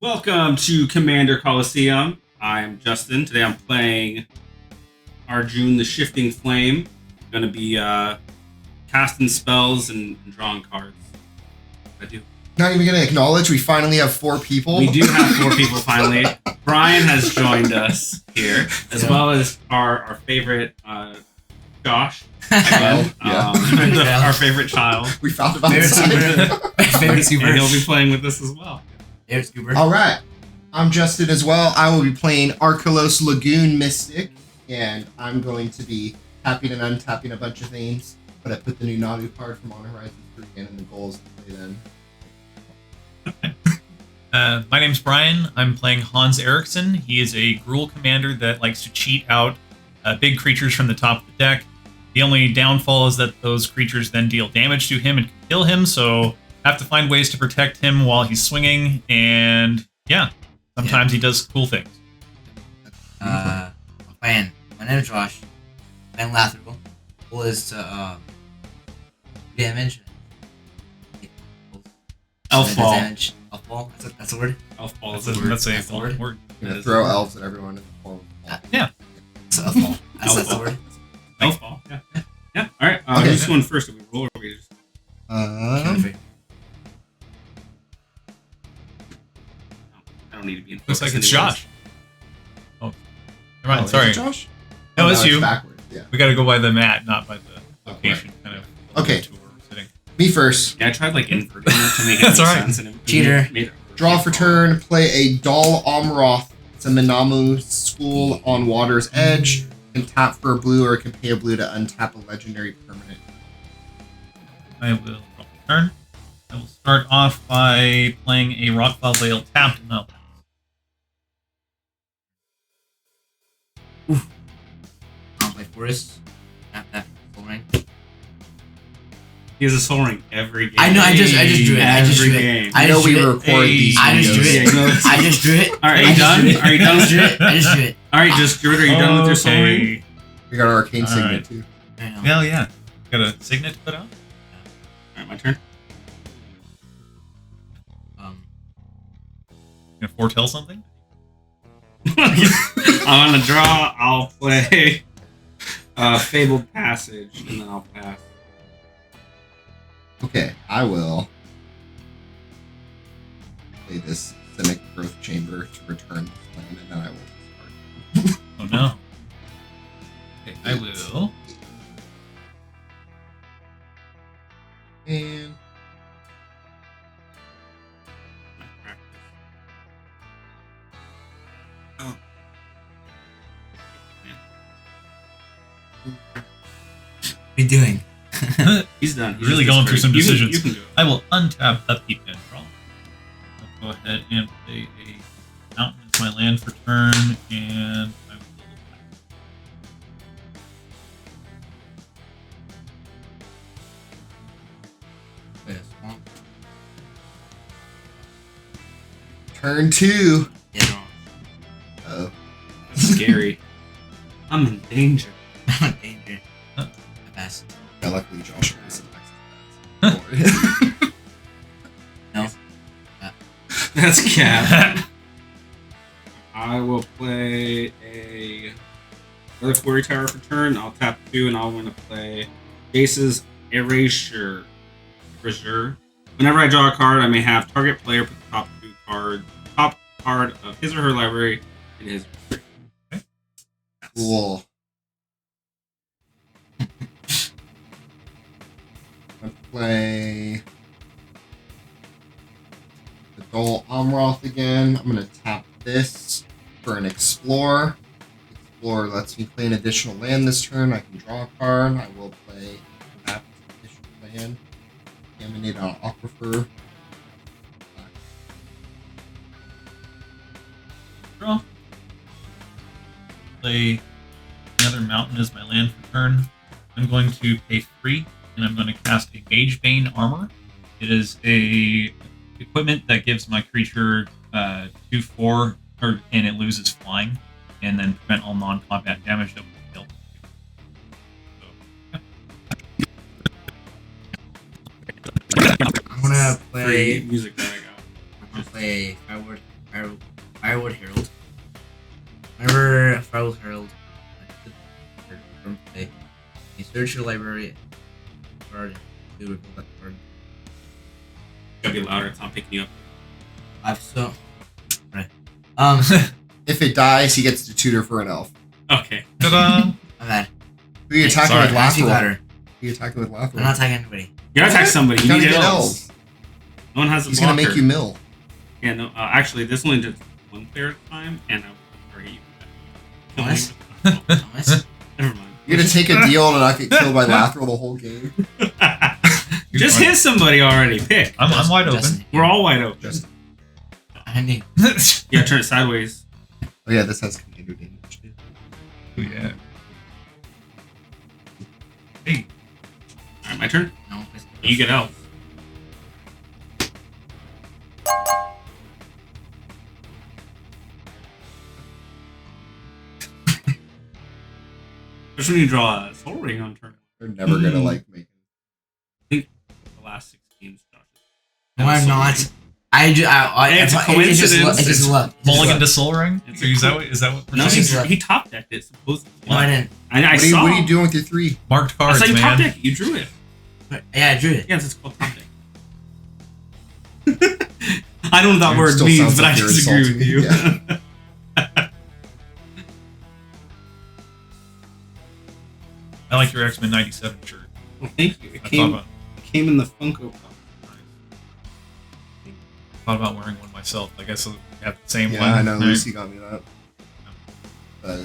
Welcome to Commander Colosseum. I'm Justin. Today I'm playing Arjune the Shifting Flame. I'm going to be casting spells and drawing cards. I do. Not even going to acknowledge we finally have 4 people. We do have 4 people finally. Brian has joined us here, as well as our favorite Josh. Again, our favorite child. We found him outside. Favorite Scooper. And he'll be playing with us as well. All right, I'm Justin as well. I will be playing Archelos Lagoon Mystic, and I'm going to be tapping and untapping a bunch of things. But I put the new Nadu card from Honor Horizon 3 in, and the goal is to play then. My name's Brian. I'm playing Hans Eriksson. He is a Gruul commander that likes to cheat out big creatures from the top of the deck. The only downfall is that those creatures then deal damage to him and can kill him, so have to find ways to protect him while he's swinging, and sometimes he does cool things. My name is Josh. I'm Lathril. Goal is to damage. Elf ball. Damage. Elf ball. That's a word. Elf ball is That's a word. word. I'm going to throw elves at everyone in the form of Yeah. It's elf ball. That's Elf the ball. word. Elf ball. Yeah. All right. Okay. Who's going first? If we roll, or we just... I don't need to be in. Looks like it's anyways. Josh. Oh, never mind. Sorry. Is it Josh? No, it's you. Backwards, yeah. We got to go by the mat, not by the location. Kind of. Okay. To where we're sitting. Me first. Yeah, I tried like inverting it to make it That's make all right. sense. And it Cheater. made it Draw for turn. Play a Dal Amroth. It's a Minamu School on Water's Edge. Can tap for a blue, or it can pay a blue to untap a legendary permanent. I will draw a turn. I will start off by playing a Rockfall Veil tapped and up. I'll play Forest. That full ring. He has a soul ring every game. I know. I just drew it. I just Every drew game. it. I I know just we drew it. record these I just drew videos. Yeah, it. you know this. I just drew it. All right, are you done? Are you done? I just drew it. I just drew it. All right, just Drew it. Are you done with your soul ring? Okay. We got our arcane All signet right. too. I know. Well, yeah. Got a signet to put out? All right, my turn. Gonna foretell something? I'm gonna draw. I'll play Fabled Passage, and then I'll pass. Okay, I will play this Simic Growth Chamber to return this land, and then I will discard. Oh no. Okay, I will. And What are you doing? He's done. He's Really just going through some discarding. decisions. You can go. I will untap Upkeep and draw. I'll go ahead and play a mountain as my land for turn, and I will Play a swamp. turn 2. Yeah. Oh, That's scary. I'm in danger. I'm in danger. I pass. yeah, luckily Josh was Huh. next. No. That's Cap. I will play another Quarry Tower for turn. I'll tap 2, and I'll want to play Jace's Erasure. Whenever I draw a card, I may have target player put the top card of his or her library in his. Cool. I play the Dol Amroth again. I'm gonna tap this for an Explorer. Explorer lets me play an additional land this turn. I can draw a card. I will play that additional land. Emanate on Aquifer. draw. Play another mountain as my land for turn. I'm going to pay 3, and I'm going to cast a Mage Bane Armor. It is a equipment that gives my creature 2/4, and it loses flying, and then prevent all non-combat damage that will kill. I'm gonna play. Free music that I got. I'm gonna play Firewood Herald. Whenever Firewood Herald from play, you search your library card to reveal that card. Gotta be louder. It's not picking you up. I've so right. If it dies, he gets to tutor for an elf. Okay. Ta-da! I'm mad. Who are you attacking Sorry, with I speak Lathril? louder. Who are you attacking with Lathril? I'm not attacking anybody. You gotta attack somebody. You Gotta need get elves. No one has a He's blocker. gonna make you mill. Yeah, no. Actually, this only just one player at a time, and I will target you. Nice. Oh, Nice. never mind. You're gonna take a deal to not get killed by Lathril the whole game. Just hit somebody already. Pick. I'm wide open. Justin. We're all wide open. Just I need. Yeah, turn it sideways. oh yeah, this has commander damage too. Oh, yeah. Hey, All right, my turn. No. You get elves. Just when you draw a soul ring on turn. They're never gonna like make The last 6 games, Josh. No, I'm Soul not. Ring. It's a coincidence. It's just luck. Mulligan to Soul Ring? It's Is that what we're No, saying? he top decked it. Supposedly. No, I didn't. I what, saw. what are you doing with your 3? Marked I cards, saw you top man. deck. You drew it. Yeah, I drew it. Yes, it's called top deck. I don't know what that It word still means, sounds but like I you're disagree with insulting you. me. I like your X-Men 97 shirt. Well, thank you. It I came, thought it came in the Funko Pop. about wearing one myself. I guess we have the same Yeah, one. I know. Right? Lucy got me that.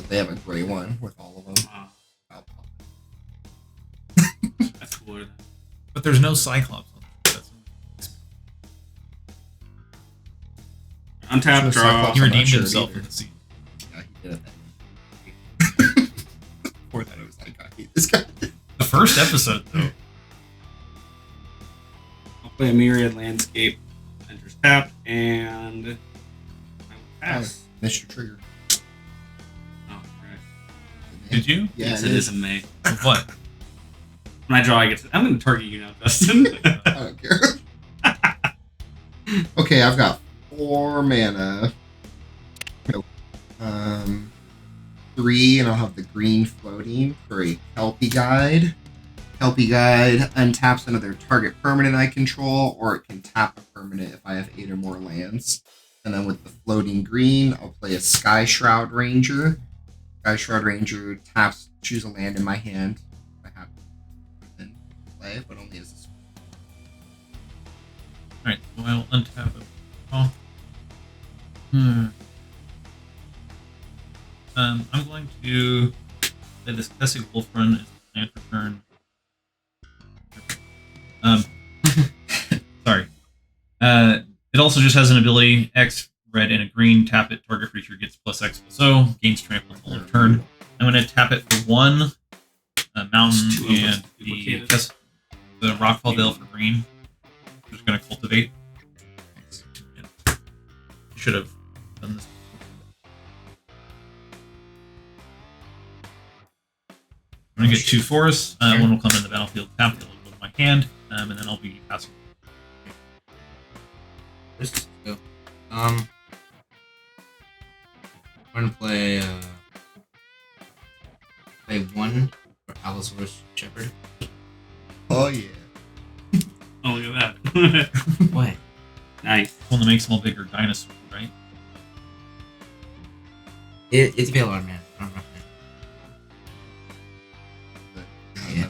They have a gray one with all of them. Wow, that's cooler. But there's no Cyclops on it. Untap, There's no draw. Cyclops. He I'm not redeemed sure himself either. in the scene. Yeah, he did it. For that. I was like, I hate this guy. The first episode, though. I'll play a Myriad Landscape. Enters tapped, and I will pass. Missed your trigger. Oh, right. Did you? Yeah, Yes, it it is. is a May. Of what? When I draw, I get to. I'm going to target you now, Justin. I don't care. Okay, I've got 4 mana. 3, and I'll have the green floating for a Kelpie Guide. Kelpie Guide untaps another target permanent I control, or it can tap a permanent if I have 8 or more lands. And then with the floating green, I'll play a Sky Shroud Ranger. Sky Shroud Ranger taps, choose a land in my hand. I have to play it, but only as a Alright, so I will untap it. Oh. I'm going to play this Classic Wolf Run as a land for turn. Sorry. It also just has an ability, X, red, and a green. Tap it, target creature gets +X+O, gains trample the whole turn. I'm going to tap it for 1 mountain It's too and duplicated. the Rockfall Dale for green. I'm just going to cultivate. Should have done this. I'm going to get 2 forests. One will come in the battlefield tapped. It'll go to my hand, and then I'll be passing. Let's go. I'm gonna play 1 for Allosaurus Shepherd. Oh yeah. Oh, look at that. What? Nice. One that makes them all bigger dinosaur, right? It's a lot, man. I don't know. Yeah.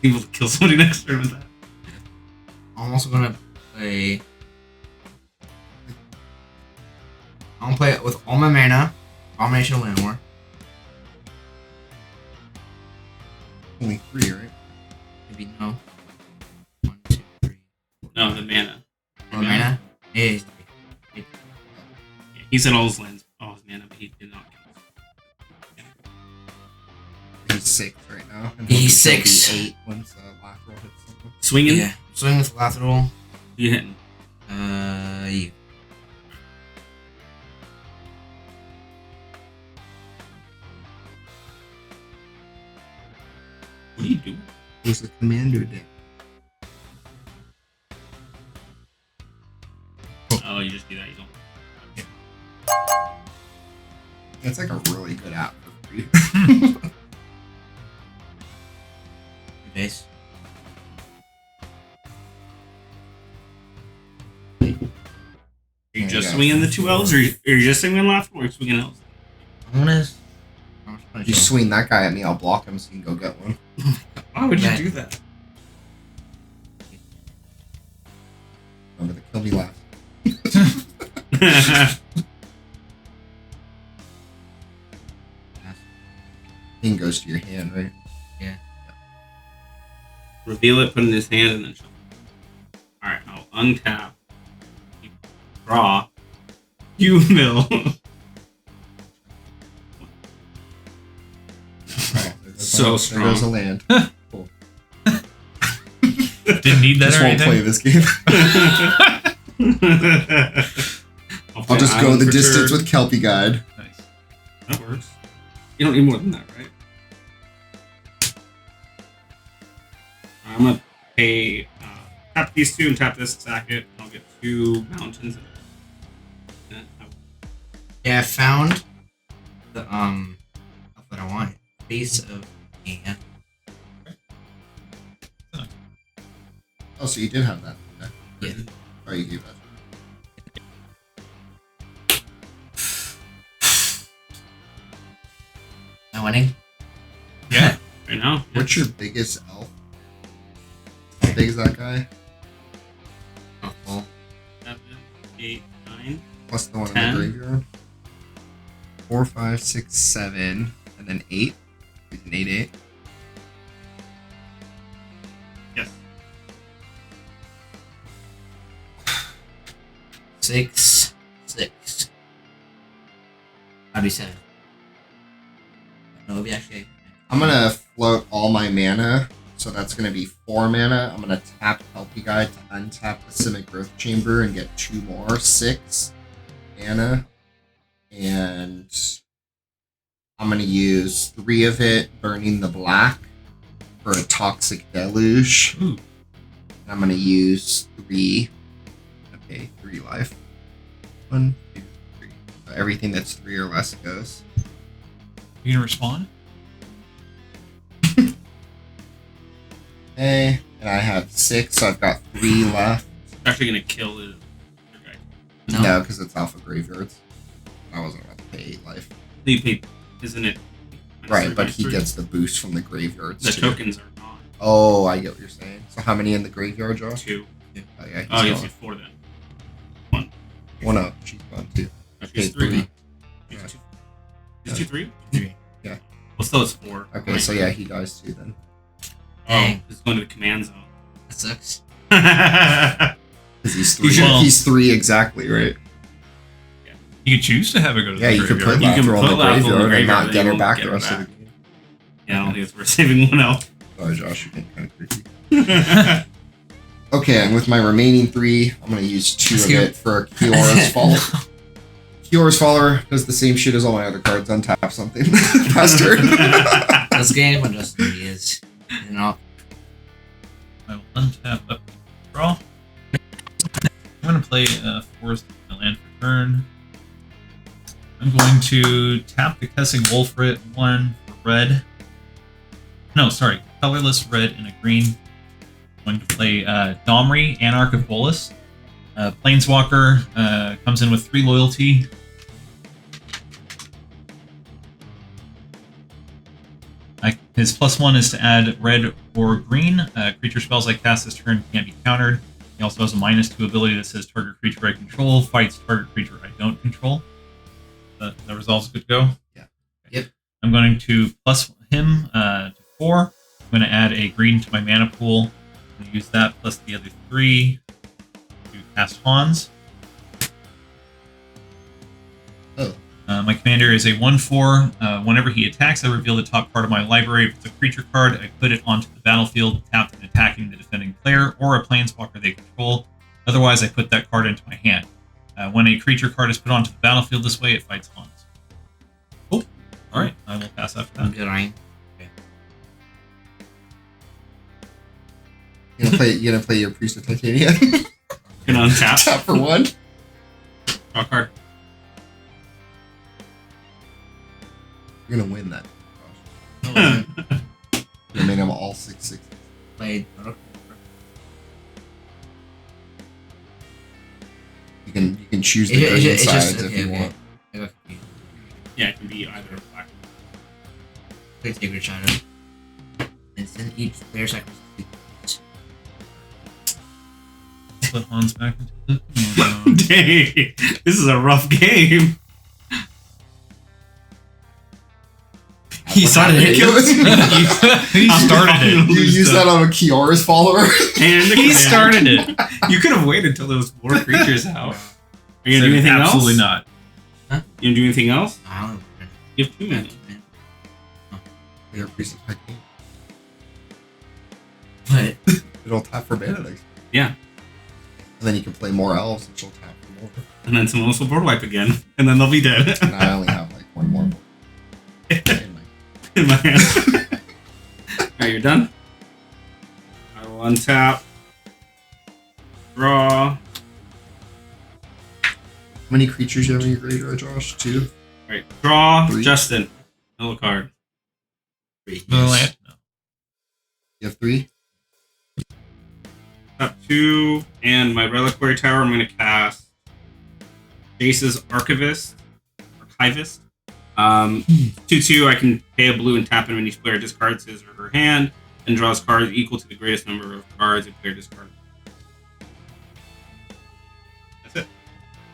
Able to kill somebody next turn with that. I'm also gonna play. I'm gonna play it with all my mana. Abomination of Land War. Only 3, right? Maybe no. 1, 2, 3. No, the mana. More mana? Yeah, it's 3. Yeah, he said all his lands, all his mana, but he did not. He's 6 right now. And He's he'll be 6. 8 once Lathril hits something. Swinging? Yeah. Swing with Lathril. You hitting? You. What are you doing? He's the commander deck. you just do that. You don't. It's like a really good app for free. Base. Are you just swinging the 2 elves, or are you just swinging Lathril, or are you swinging elves? I'm gonna. If you swing that guy at me, I'll block him so you can go get one. Why would you Yeah. do that? Remember to kill me last. Thing goes to your hand, right? Yeah. Reveal it, put it in his hand, and then shuffle. Alright, I'll untap. Draw. You mill. Right. So There strong. goes a land. Didn't need that Just or won't play anything. this game. I'll just go the distance with Kelpie Guide. Nice. That works. You don't need more than that, right? I'm gonna pay tap these 2 and tap this, sack it, and I'll get 2 mountains. Yeah, I found the what I want. Base of yeah. Oh, so you did have that. Okay. Yeah. Oh, you gave that. Am I winning? Yeah. Right now. What's your biggest elf? How big is that guy? Oh, well. 7, 8, 9. Plus the one 10. in the graveyard. 4, 5, 6, 7, and then 8. He's an 8/8. Yes. 6, 6. I'd be 7. No, it'd be actually. I'm gonna float all my mana, so that's gonna be 4 mana. I'm gonna tap Kelpie Guide to untap the Simic Growth Chamber and get 2 more, 6 mana. And I'm gonna use 3 of it, burning the black for a Toxic Deluge. Ooh. And I'm gonna use 3. Okay, 3 life. 1, 2, 3. So everything that's 3 or less goes. You gonna respond? Okay, and I have 6, so I've got 3 left. Actually gonna kill the other guy. No, because it's Alpha Graveyards. I wasn't about to pay 8 life. You pay, isn't it? Right, but he gets the boost from the graveyards the too. tokens are not. Oh, I get what you're saying. So how many in the graveyard, Josh? 2. Oh yeah, he's Oh, gone. yes, you 4 then. 1. Well, no, she's gone too. Actually, Okay, it's 3. 3. She's Yeah. 2. Is 2 3? 3. Yeah. Well, still it's 4. Okay, so yeah, he dies too then. Oh, it's going to the command zone. That sucks. Because he's 3. Well- He's 3 exactly, right? You could choose to have it go to Yeah, the you could put graveyard. You can Lathril put in the Lathril in the graveyard and graveyard, not get you her won't back get the her rest of the back. game. Yeah, I don't think it's worth saving 1 elf. Sorry, Josh, you're getting kind of creepy. Okay, and with my remaining 3, I'm gonna use 2 of it for Kiora's Follower. Kiora's Follower does the same shit as all my other cards. Untap something. Pass turn. This game when Justin is. You know, I will untap up draw. I'm going to play Forest Land for turn. I'm going to tap the Cussing Wolf for it, 1 for red. No, sorry, colorless red and a green. I'm going to play Domri, Anarch of Bolas. Planeswalker comes in with 3 loyalty. His +1 is to add red or green. Creature spells I cast this turn can't be countered. He also has a -2 ability that says target creature I control fights target creature I don't control. That resolves good to go? Yeah. Yep. I'm going to plus him to 4. I'm going to add a green to my mana pool. I'm going to use that plus the other 3 to cast Hans. Oh. My commander is a 1/4. Whenever he attacks, I reveal the top card of my library. If it's a creature card, I put it onto the battlefield, tapped and attacking the defending player or a planeswalker they control. Otherwise, I put that card into my hand. When a creature card is put onto the battlefield this way, it fights Hans. Cool. All right, I will pass after I'm that. good, Ryan. You gonna play your Priest of Titania? Can untap. Tap for 1. Draw a card. You're gonna win that. No, wasn't. I mean, I'm all 6/6. Played. You can choose the green sides if you want. I got confused. Yeah, it can be either black. Play Sacred Shadow. And send each player sacrifice 2 cards. Put Hans back into the Dang, this is a rough game. He started it. He started it. You use that on a Kiara's follower? And He started it. You could have waited until there was more creatures out. Are you gonna do anything Absolutely else? not. You gonna do anything else? I don't know. You have 2 mana. Your priest attack game. But It'll tap for mana next. Yeah. And then you can play more elves and she'll tap for more. And then someone else will board wipe again, and then they'll be dead. And I only have like one more. In my hand. Alright, you're done? I will untap. Draw. How many creatures do you have in your graveyard, Josh? 2? Alright, draw. 3. Justin. Another card. No land. No. You have 3? Tap 2, and my Reliquary Tower, I'm going to cast Jace's Archivist. 2/2, I can pay a blue and tap him when each player discards his or her hand and draws cards equal to the greatest number of cards a player discards. That's it.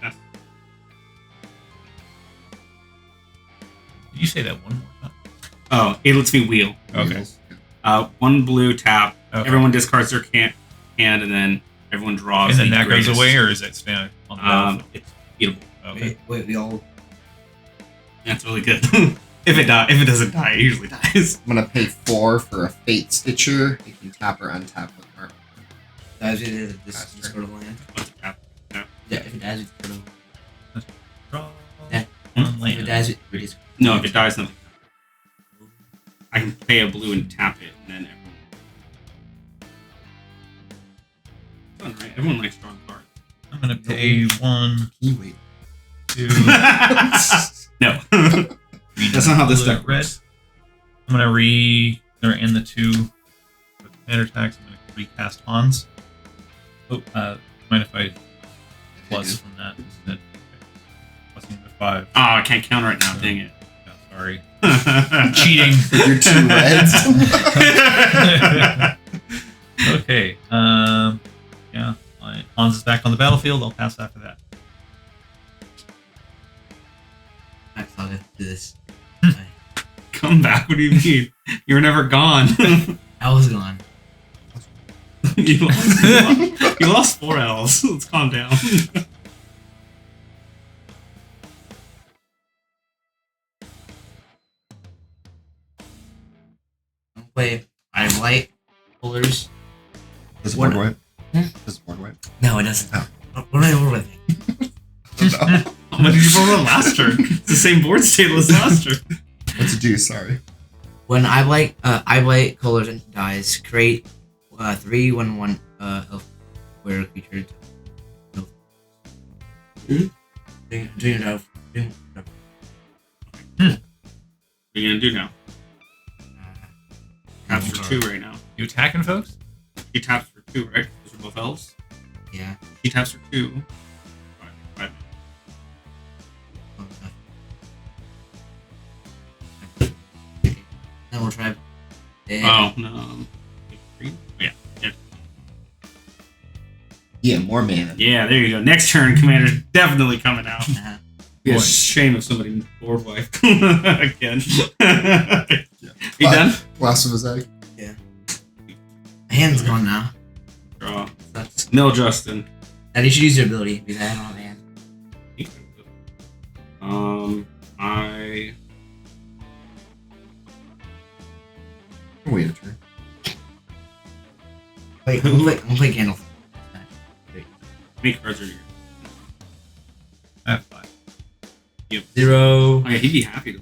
That's Did you say that one more time? Oh, it lets me wheel. Okay. 1 blue tap. Okay. Everyone discards their hand, and then everyone draws. And then the that goes greatest. away, or is that staying on the battlefield? It's beatable. Okay. wait, we all. That's really good. If it doesn't die, it usually dies. I'm gonna pay 4 for a Fate Stitcher. You can tap or untap with art. Dies it just go to land. Let's tap. Yeah, if it dies, it's go to. Draw Yeah. one If it land. dies, it just. No, if it dies, nothing. I can pay a blue and tap it, and then everyone. Fun, right? Everyone likes drawing cards. I'm gonna pay 1, Can you wait? 2. No. That's not how this deck red. works. I'm gonna end the 2 with commander attacks. I'm gonna recast Hans. Oh, mind if I plus from that instead? Okay. Plus another 5. Oh, I can't counter it now. Dang it. Yeah, sorry. Cheating. Your 2 reds. Okay. Yeah. Hans is back on the battlefield. I'll pass after that. I thought I'd do this. Come back? What do you mean? You were never gone. I was gone. you lost 4 L's. Let's calm down. I'm gonna play I Light Pullers. Does it What- board wipe? Hmm? Does it board wipe? No, it doesn't. Oh. What am I over with? How much did you roll on last turn? It's the same board state as last turn. What's it do? Sorry. When I Blight colors and dies, create 3/1/1 elf where creature. Elf. Doing elf. What are you gonna do now? Taps for 2 right now. You attacking, folks? He taps for 2, right? Those are both elves. Yeah. He taps for 2. Five. Then we'll try. Oh no. 3? Yeah. Yeah, more mana. Yeah, there you go. Next turn, Commander's definitely coming out. Be a Boy. shame if somebody board wiped again. You done? Last of his egg. My hand's gone now. Draw. That's, No, Justin. that you should use your ability because I don't have a hand. I Wait a turn. Wait, I'm gonna play Candle. how many cards are you? I have 5. 0. Oh, yeah, he'd be happy to.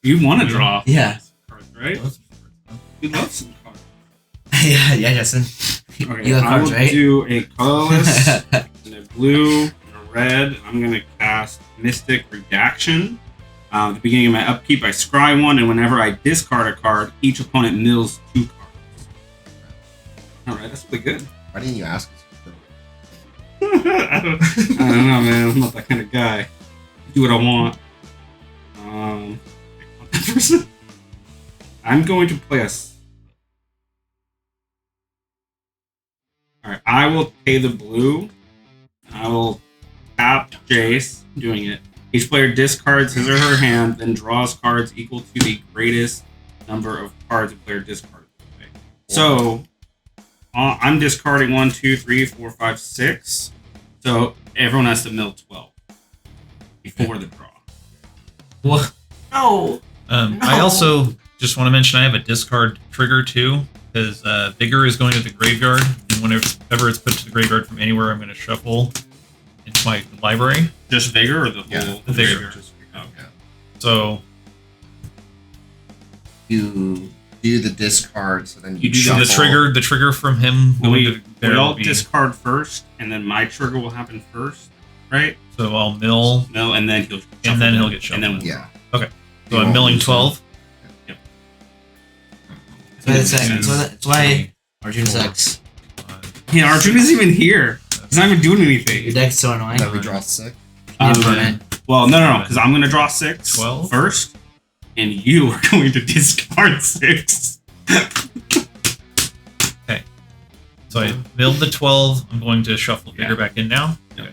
You want to draw Yeah. cards, right? You'd love some cards. yeah, Justin. Okay, You have I cards, will right? do a colorless and a blue and a red, I'm going to cast Mystic Redaction. At the beginning of my upkeep, I scry one, and whenever I discard a card, each opponent mills 2 cards. Alright, that's pretty good. Why didn't you ask us? I don't know, man. I'm not that kind of guy. I do what I want. I'm going to play Alright, I will pay the blue. I will tap Jace. I'm doing it. Each player discards his or her hand, then draws cards equal to the greatest number of cards a player discards. Okay. So, I'm discarding 1, 2, 3, 4, 5, 6. So, everyone has to mill 12 before the draw. What? No. I also just want to mention I have a discard trigger too, because Vigor is going to the graveyard, and whenever it's put to the graveyard from anywhere, I'm going to shuffle into my library. Just Vigor or the whole? The Vigor. Okay. So You do the discard, so then You do shuffle. the trigger from him going to We there all will be, discard first, and then my trigger will happen first, right? so I'll mill, No, and then he'll shuffle. and then he'll get shuffled. And then Yeah. So I'm milling 12. That's why Arjun sucks. Yeah, Arjun isn't even here. He's not even doing anything. Your deck's so annoying. Then we draw 6. You burn it. Well, no, because I'm going to draw 6 12? first, and you are going to discard 6. So I milled the 12. I'm going to shuffle Vigor back in now. Yeah.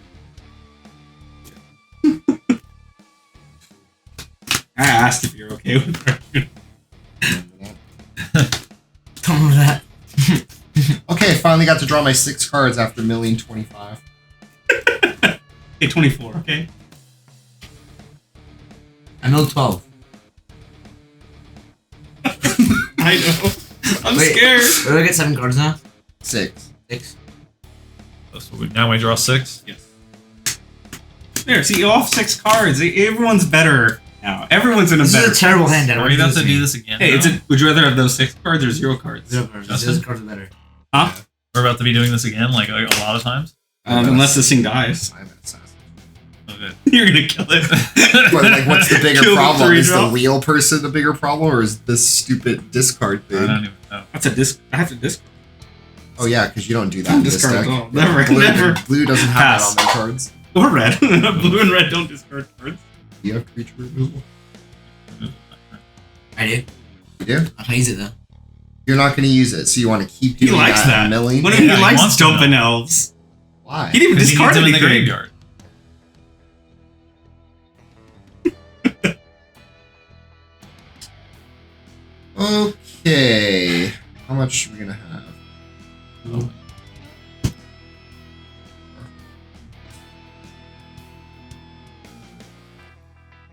I asked if you're okay with Arjun. Don't remember that. Okay, finally got to draw my 6 cards after milling 25. Okay, 24, okay? I milled 12. I know. I'm Wait. scared. Where do I get 7 cards now? 6. 6. So now I draw 6. Yes. There, see, you off 6 cards. Everyone's better now. Everyone's in a This better is a terrible hand. Are we about to do this again? Hey, now? would you rather have those 6 cards or 0 cards? 0 cards. Justin? 0 cards are better. Huh? We're about to be doing this again, like a lot of times. Unless this thing dies. I'm an assassin. Okay. You're gonna kill it. But, like, what's the bigger Kill the problem? 3 Is the drop? wheel person the bigger problem, or is this stupid discard I thing? don't even know. That's a disc. I have to discard. Oh yeah, because you don't do that. Don't in this discard deck. at all. Never, Blue, never. Blue doesn't have Pass. that on their cards. Or red. Blue and red don't discard cards. Do you have creature removal? I do. You do? I can't use it though. You're not going to use it, so you want to keep He doing likes that. that. And milling? What if Yeah, he he likes wants to dumping know. elves? Why? He didn't even Because he needs discard them in the anything. graveyard. Okay. How much are we going to have? Oh.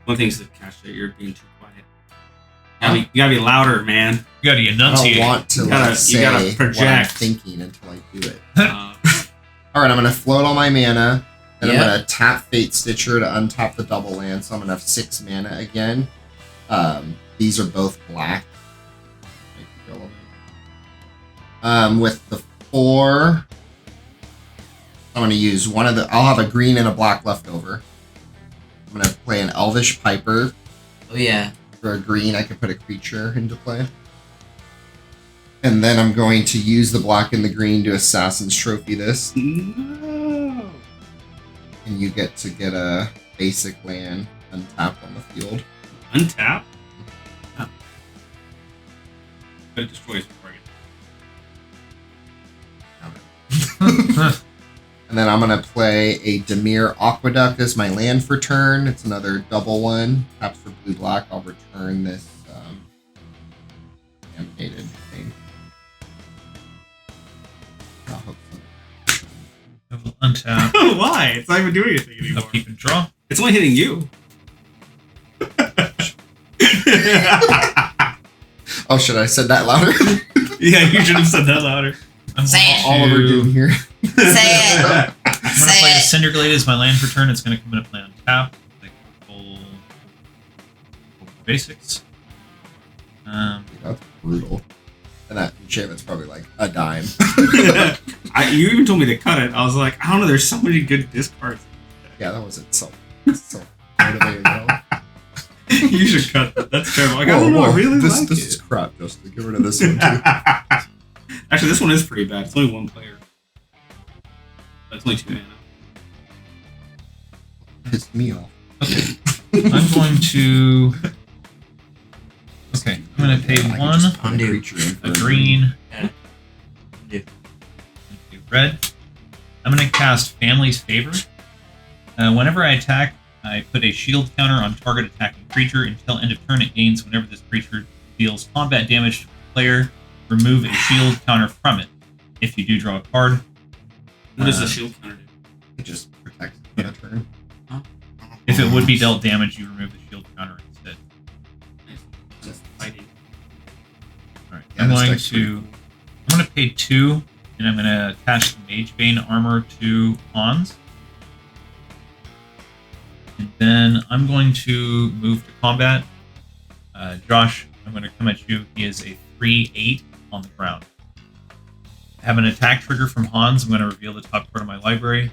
One thing's to catch that you're being too quiet. You gotta be louder, man. You gotta I don't enunciate. want to You gotta- like, you say gotta what I'm project. thinking until I do it. Uh, Alright, I'm going to float all my mana. Then I'm Yeah. going to tap Fate Stitcher to untap the double land, so I'm going to have 6 mana again. These are both black. With the 4, I'm going to use one of the... I'll have a green and a black left over. I'm going to play an Elvish Piper. Oh yeah. For a green, I could put a creature into play. And then I'm going to use the black and the green to Assassin's Trophy this. no. And you get to get a basic land untapped on the field. Untap? Oh. But it destroys before I get And then I'm going to play a Demir Aqueduct as my land for turn. It's another double one. Taps for blue-black. I'll return this animated thing. I'll hope so. I will untap, Why? It's not even doing anything anymore. upkeep, and draw. It's only hitting you. Oh, should I said that louder? Yeah, you should have said that louder. I'm Say it. going Oliver to- Doom here. Say it. I'm gonna Say play the it. Cinderglade as my land for turn. It's gonna come into play on tap. Like full basics. That's brutal. And that enchantment's probably like a dime. You even told me to cut it. I was like, I don't know. There's so many good discards. Yeah, that wasn't so motivating at all. You should cut that. That's terrible. Like, I Whoa, don't know. whoa, I really this like is it. crap, Justin. Get rid of this one too. Actually, this one is pretty bad. It's only one player. It's only 2 mana. Pissed me off. Okay. I'm going to. Okay, I'm going to pay I can 1, just put Undo. creature in for a green, Yeah. Do. a red. I'm going to cast Family's Favor. Whenever I attack, I put a shield counter on target attacking creature. Until end of turn, it gains whenever this creature deals combat damage to a player. Remove a shield counter from it. If you do draw a card. What does the shield counter do? It just protects it for a turn. If it would be dealt damage, you remove the shield counter instead. Just fighting. Alright, Yeah, I'm this going deck's pretty to pay 2, and I'm going to attach the Mage Bane armor to Hans. And then I'm going to move to combat. Josh, I'm going to come at you. He is a 3/8 on the ground. I have an attack trigger from Hans. I'm going to reveal the top card of my library.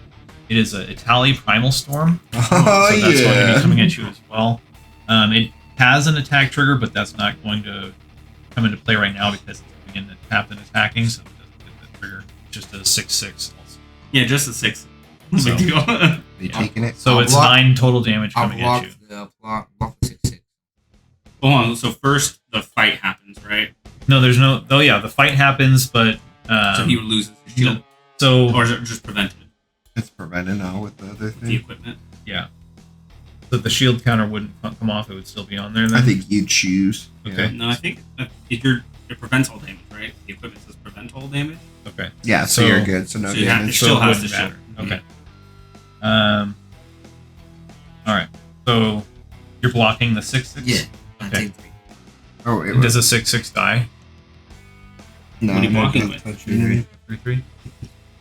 It is a Itali Primal Storm. Oh, So that's going to yeah. be coming at you as well. It has an attack trigger, but that's not going to come into play right now because it's coming in and tapped and attacking, so it doesn't get the trigger. It's just a 6/6 also. Yeah, just a 6. No So- big deal. Are you taking it? So I'll it's block- 9 total damage I'll coming block at you. the block the 6/6. Hold on. So first, the fight happens, right? No, there's no. Oh yeah, the fight happens, but So he loses his shield, no, so or is it just prevented It's prevented now with the other with the thing. equipment? yeah, so the shield counter wouldn't come off; it would still be on there. Then I think you choose. Okay. No, I think if it prevents all damage, right? The equipment says prevent all damage. Okay, Yeah, so So- you're good. So no so you have to damage. still so it has wouldn't the shield. matter. Okay. All right. So you're blocking the 6/6. Yeah. I Okay. take 3. Oh, it And does a 6/6 die? no, What are you no, blocking don't with? touch it. 3/3.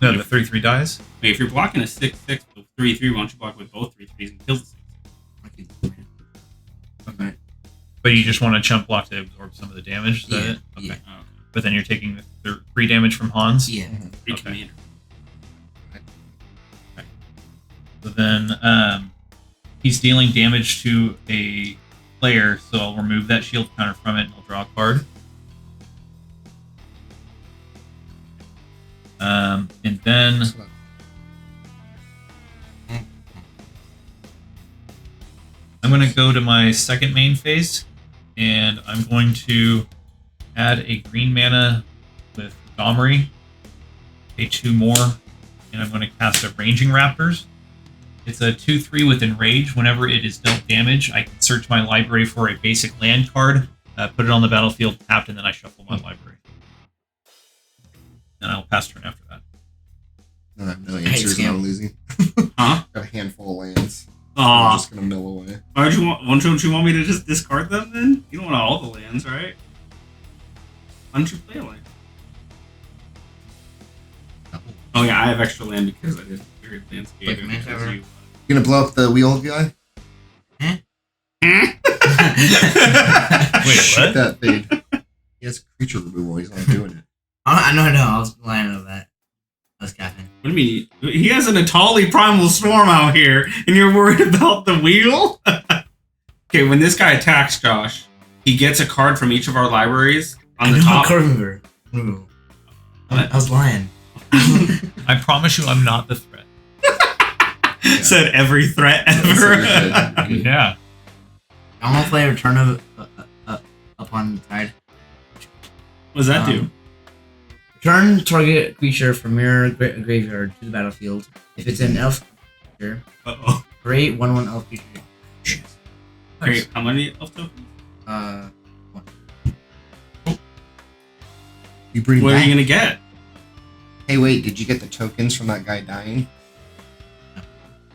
No, the 3/3 dies. Wait, if you're blocking a 6/6 with 3/3, why don't you block with both 3/3s and kill the 6? I can do it. Okay. But you just want to chump block to absorb some of the damage. Is that Yeah, it? Okay. yeah. Oh, But then you're taking the 3 damage from Hans. Yeah. free Okay. commander. So then he's dealing damage to a player, so I'll remove that shield counter from it and I'll draw a card. And then I'm going to go to my second main phase, and I'm going to add a green mana with Montgomery, pay 2 more, and I'm going to cast a Ranging Raptors. It's a 2/3 with Enrage. Whenever it is dealt damage, I can search my library for a basic land card, put it on the battlefield tapped, and then I shuffle my library. And I'll pass turn after that. I have no Hey, answers and Scam. I'm losing. Huh? Got a handful of lands. I'm Aw. just gonna mill away. Why don't you want me to just discard them then? You don't want all the lands, right? Why don't you play a land? Oh yeah, I have extra land because I did Period Landscape. Like because Manticore? you. You gonna blow up the wheel guy? Wait, Shoot what? that thing. He has creature removal. He's not doing it. I know. I was lying on that. I was capping. What do you mean? He has an Itali Primal Storm out here, and you're worried about the wheel? Okay, when this guy attacks Josh, he gets a card from each of our libraries on I the know top. card remover. I was lying. I promise you I'm not the threat. Said every threat So ever. you're good. You're good. Yeah. I'm gonna play Return of Upon the Tide. What does that do? Return target creature from your graveyard to the battlefield. If it's an elf creature, Uh-oh. create 1/1 elf creature. Great. How many elf tokens? You bring What are back. you gonna get? Hey, wait. Did you get the tokens from that guy dying?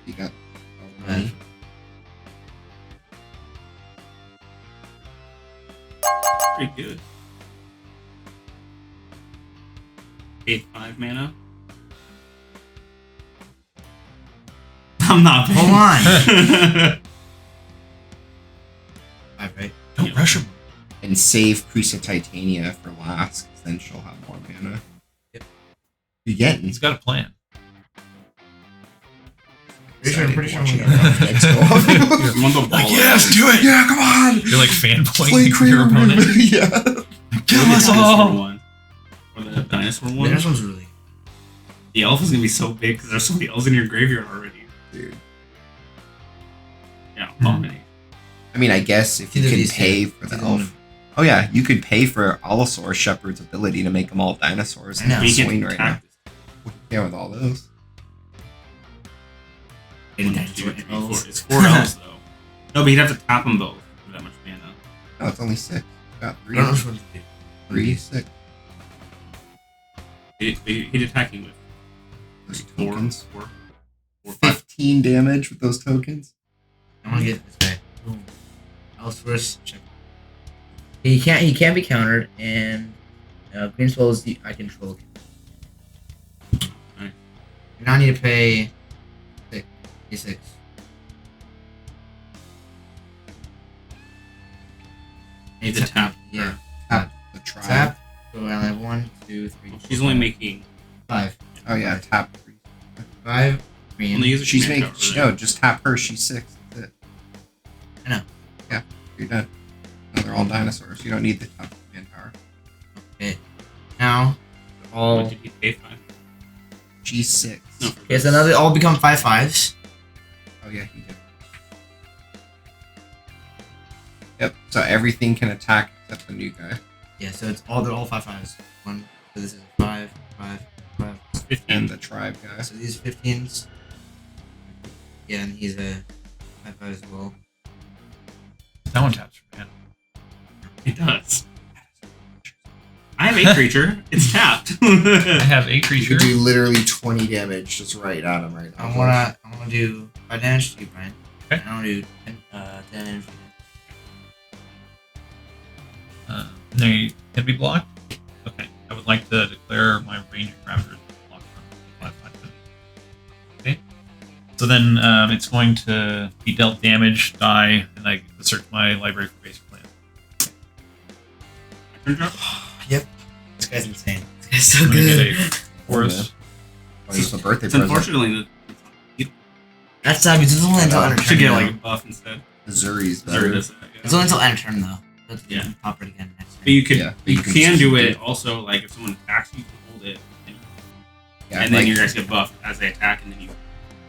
You got all the money. Pretty good. 5 mana. I'm not paying. Hold on. 5, right? Don't rush him. And save Priest of Titania for last, because then she'll have more mana. Yep. You getting? He's got a plan. Pretty pretty sure. watching our next go off. You want the ball? Like, yes, do it. Yeah, come on. You're like fanboying Play your opponent. yeah. Kill Or the us dinosaur all. one. Or the dinosaur one. This one's really. The elf is gonna be so big because there's so many elves in your graveyard already. Dude. Yeah, how many? I mean, I guess if you Either can these pay two. for the Either elf. one. Oh yeah, you could pay for Allosaur Shepherd's ability to make them all dinosaurs. I know. And But you swing can't right now. attack this. Yeah, with all those. Any One, dinosaur two, three, elves. four. It's 4 elves though. No, but you'd have to tap them both for that much mana. No, it's only 6. Got I don't know which one to do. 3, 6. He'd attacking with Those four, tokens. four, 5. 15 damage with those tokens. I want to get this guy. Boom. Elves first. Check. He can't be countered, and Green Spell is the I control. Right. You now need to pay 6. Need to tap. Yeah. Tap the tribe. Tap. So I have 1, 2, 3. Well, she's only making. 5. Oh yeah, tap. 5. Green. Only use a She's command making. power, really. No, just tap her. She's 6. That's it. I know. Yeah, you're done. No, they're all dinosaurs. You don't need the top manpower. Okay. Now, all. What did he pay 5? She's 6. No. Okay, so now they all become 5/5s. Oh yeah, he did. Yep. So everything can attack except the new guy. Yeah, so they're all 5/5s. One. So this is a 5, 5, 5. It's 15. And the tribe guy. So these 15s. Yeah, and he's a 5/5 as well. That one taps for mana. It does. I have a creature. It's tapped. I have a You creature. could do literally 20 damage just right at him right now. I wanna do 5 damage to you, Brian. Okay. And I wanna do 10 damage. They can be blocked. Okay. I would like to declare my range of parameters blocked from 5/5. Okay. So then it's going to be dealt damage, die, and I search my library for basic land. Turn drop. Yep. This guy's insane. This guy's so I'm gonna get a good. forest. Oh, it's the birthday It's present. unfortunately That's sad because it's only until end I of should turn. get though. like a buff instead. Missouri's Zero better. does that, yeah. It's only until end of turn though. Let's Yeah. pop it again next But turn. you could Yeah, but you you can can just do do it it. also like if someone attacks you can hold it Yeah, and then like, you guys get buffed as they attack and then you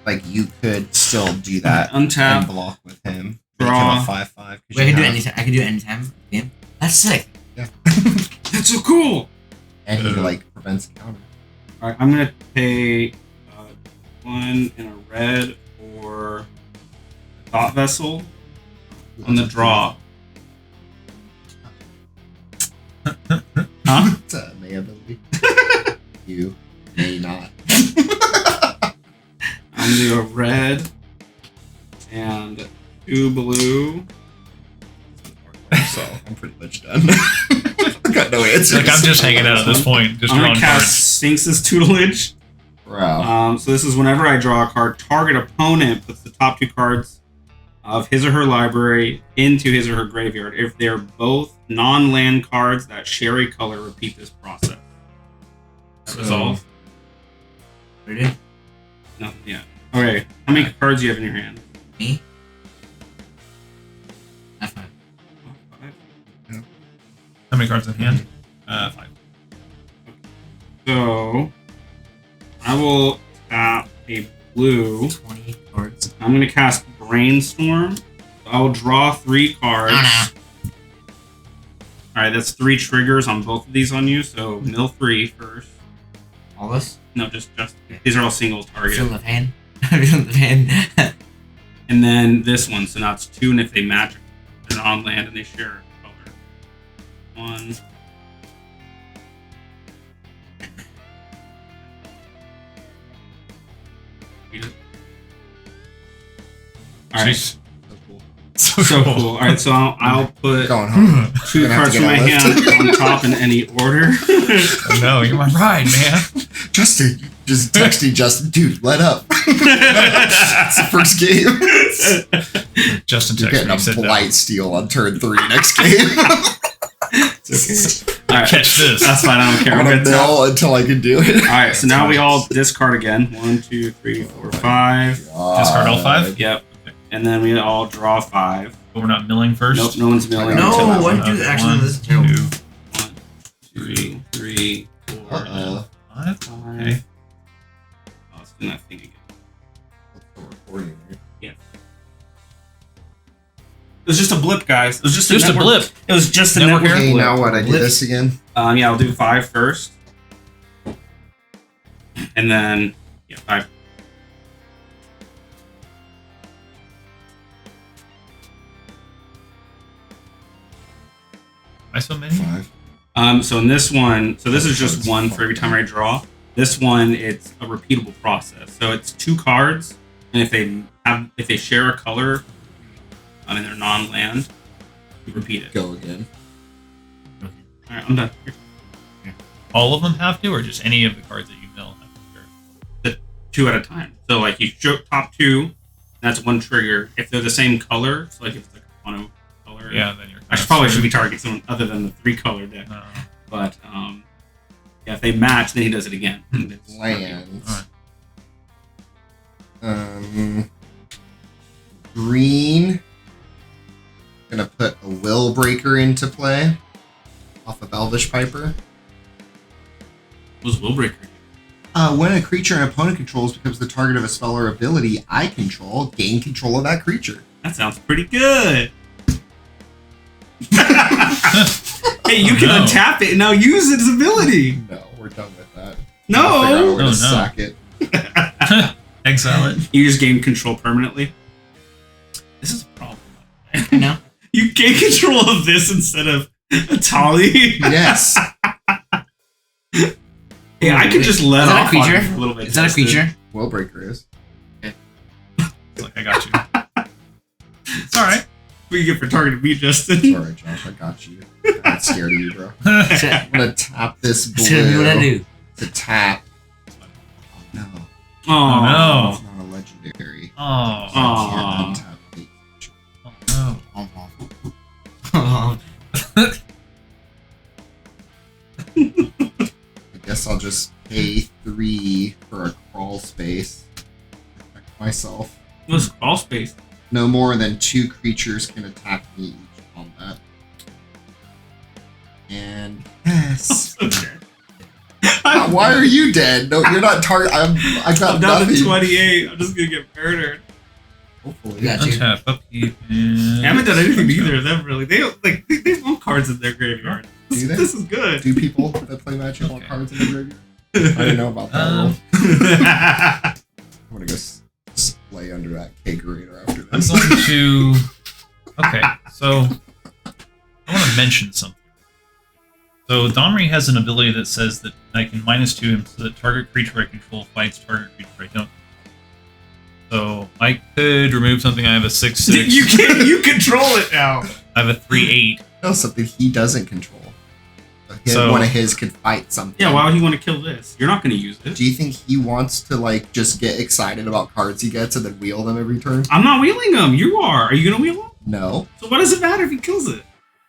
like you could still do that and untap. block with him. Make Draw. him a 5/5. Wait, I can do it anytime. I can do it anytime. Game. That's sick. That's so cool. And he like prevents counter. All right, I'm gonna pay 1 and a red for Thought Vessel on the draw. Huh? It's a may ability. You may not. I'm gonna do a red and 2 blue. So I'm pretty much done. Got no answers. Like I'm just hanging out at this point, just I'm drawing gonna cast cards. Sphinx's Tutelage. Bro. So this is whenever I draw a card, target opponent puts the top 2 cards of his or her library into his or her graveyard. If they're both non-land cards that share a color, repeat this process. So- Resolve? Ready? No, yeah. Okay. How many cards do you have in your hand? Me. F5. How many cards in hand? 5. So I will tap a blue. 20 cards. I'm gonna cast Brainstorm. I will draw 3 cards. Oh, Alright, that's 3 triggers on both of these on you, so mill 3 first. All this. No, just these are all single target. Feel the pain. Feel the pain. And then this one, so now it's 2, and if they match, they're on land and they share a color. 1. Alright. Jeez. So cool. So cool. Alright, so I'll put Going home. 2 You're gonna have cards to from my get a lift. hand on top in any order. Oh, no, you're my bride, man. Justin, just texting Justin, dude, let up. It's the first game. Justin You're texted getting me. a Said no. blight steal on turn 3 next game. It's okay. Alright. catch this. That's fine. I don't care. I'm We're gonna good. mill until I can do it. All right. So now we all discard again. 1, 2, 3, 4, 5. Discard all 5? Yep. And then we all draw 5. But we're not milling first? Nope. No one's milling. No, until that why one. do that? Actually, One, this is terrible. 2, 1, 2, 3, 4, Uh-oh. 5? 5. Okay. Oh, let's do that thing again. Yeah. It was just a blip, guys. It was just, Just a network- blip. It was just a Network network Okay, blip. now what? I do this again? Yeah, I'll do 5 first. And then, 5. Why so many? 5. So in this one, so this is just one for every time I draw. This one, it's a repeatable process. So it's 2 cards, and if they share a color, and they're non-land, you repeat it. Go again. All right, I'm done. All of them have to, or just any of the cards that you mill have to share? 2 at a time. So like you show top 2, that's 1 trigger. If they're the same color, so like if it's like a mono color, Yeah, then you're. I probably should be targeting someone other than the 3 color deck. No. But if they match, then he does it again. Lands. Alright. Green. Gonna put a Will Breaker into play off of Elvish Piper. What was Will Breaker? When a creature an opponent controls becomes the target of a spell or ability I control, gain control of that creature. That sounds pretty good. Hey, you can untap it and now use its ability. No, we're done with that. No. We're Oh, gonna no. sack it. Exile it. You just gain control permanently. This is a problem. No. You gain control of this instead of a Tali. Yes. Yeah, I could just let Is that a off on creature? it for a little bit. Is that a Justin. creature? Will Breaker is. It's like, I got you. It's alright. What do you get for targeting me, Justin? It's alright, Josh. I got you. I'm not scared of you, bro. I'm gonna tap this blue. It's gonna be what I do. To tap. Oh no. Oh, no. It's not a legendary. Oh. Aw. I can't untap it. Oh, I guess I'll just pay 3 for a crawl space. Protect myself. What's crawl space? No more than 2 creatures can attack me each combat. And yes. Okay. Why are you dead? No, you're not target. I got I'm down nothing. to 28. I'm just gonna get murdered. Hopefully. Got you. Untap, upkeep, I haven't done anything to either of them really. They want cards in their graveyard. Do they? This is good. Do people that play Magic want Okay. cards in the graveyard? I didn't know about that rule. I'm gonna go lay under that kegerator after I'm this. going to. Okay, so I want to mention something. So Donry has an ability that says that I can -2 him so that target creature I control fights target creature I don't. So I could remove something. I have a 6/6. You can't. You control it now. I have a 3/8. No, something he doesn't control. So- One of his could fight something. Yeah. Why would he want to kill this? You're not going to use it. Do you think he wants to like just get excited about cards he gets and then wheel them every turn? I'm not wheeling them. You are. Are you going to wheel them? No. So what does it matter if he kills it?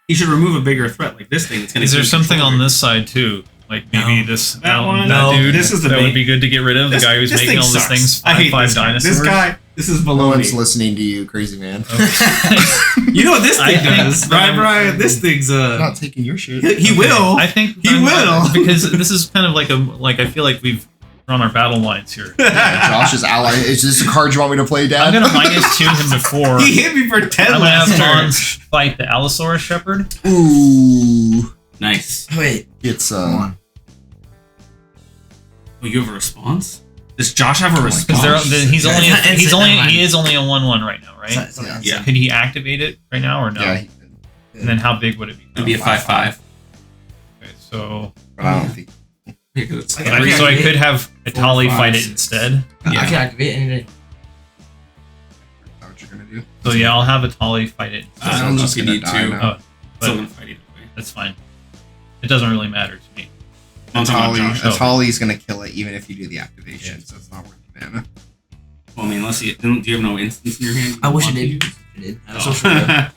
He should remove a bigger threat like this thing. It's going to. Is there something on this side too? Like maybe this That one? that No, dude. this is the that main- would be good to get rid of. The guy who's This making thing all these sucks. things. I hate 5/5 this guy. dinosaurs. This guy. This is No baloney. one's listening to you, crazy man. You know what this I thing think does, that- right, Brian? This thing's I'm not taking your shit. He will. I think He will. because this is kind of like I feel like we've run our battle lines here. Josh's ally. Is this a card you want me to play, Dad? I'm gonna -2 him to 4. He hit me for 10 I'm gonna have last turn. Hans fight the Allosaurus Shepherd. Ooh. Nice. Wait, It's come on. Oh, you have a response? Does Josh have a response? Because he's It's only not he instant, is only a 1/1 right now, right? It's not Yeah. Yeah. Could he activate it right now or no? yeah. He did. And then how big would it be? It'd be a 5/5. Okay, so But I don't think. Because it's Okay, three. so I could have 4, Atali 5, fight it 6. instead. I Yeah. can activate any day. Is that what you're gonna do? So yeah, I'll have Atali fight it. I don't know if you gonna need die to. now. Oh, Still but gonna fight either way. that's fine. It doesn't really matter to me. I'm talking about Josh. Atali's gonna kill it even if you do the activation, so it's not worth the mana. Well, I mean, unless you do you have no instance in your hand? I wish I you did. want to I did. I use? was so sure.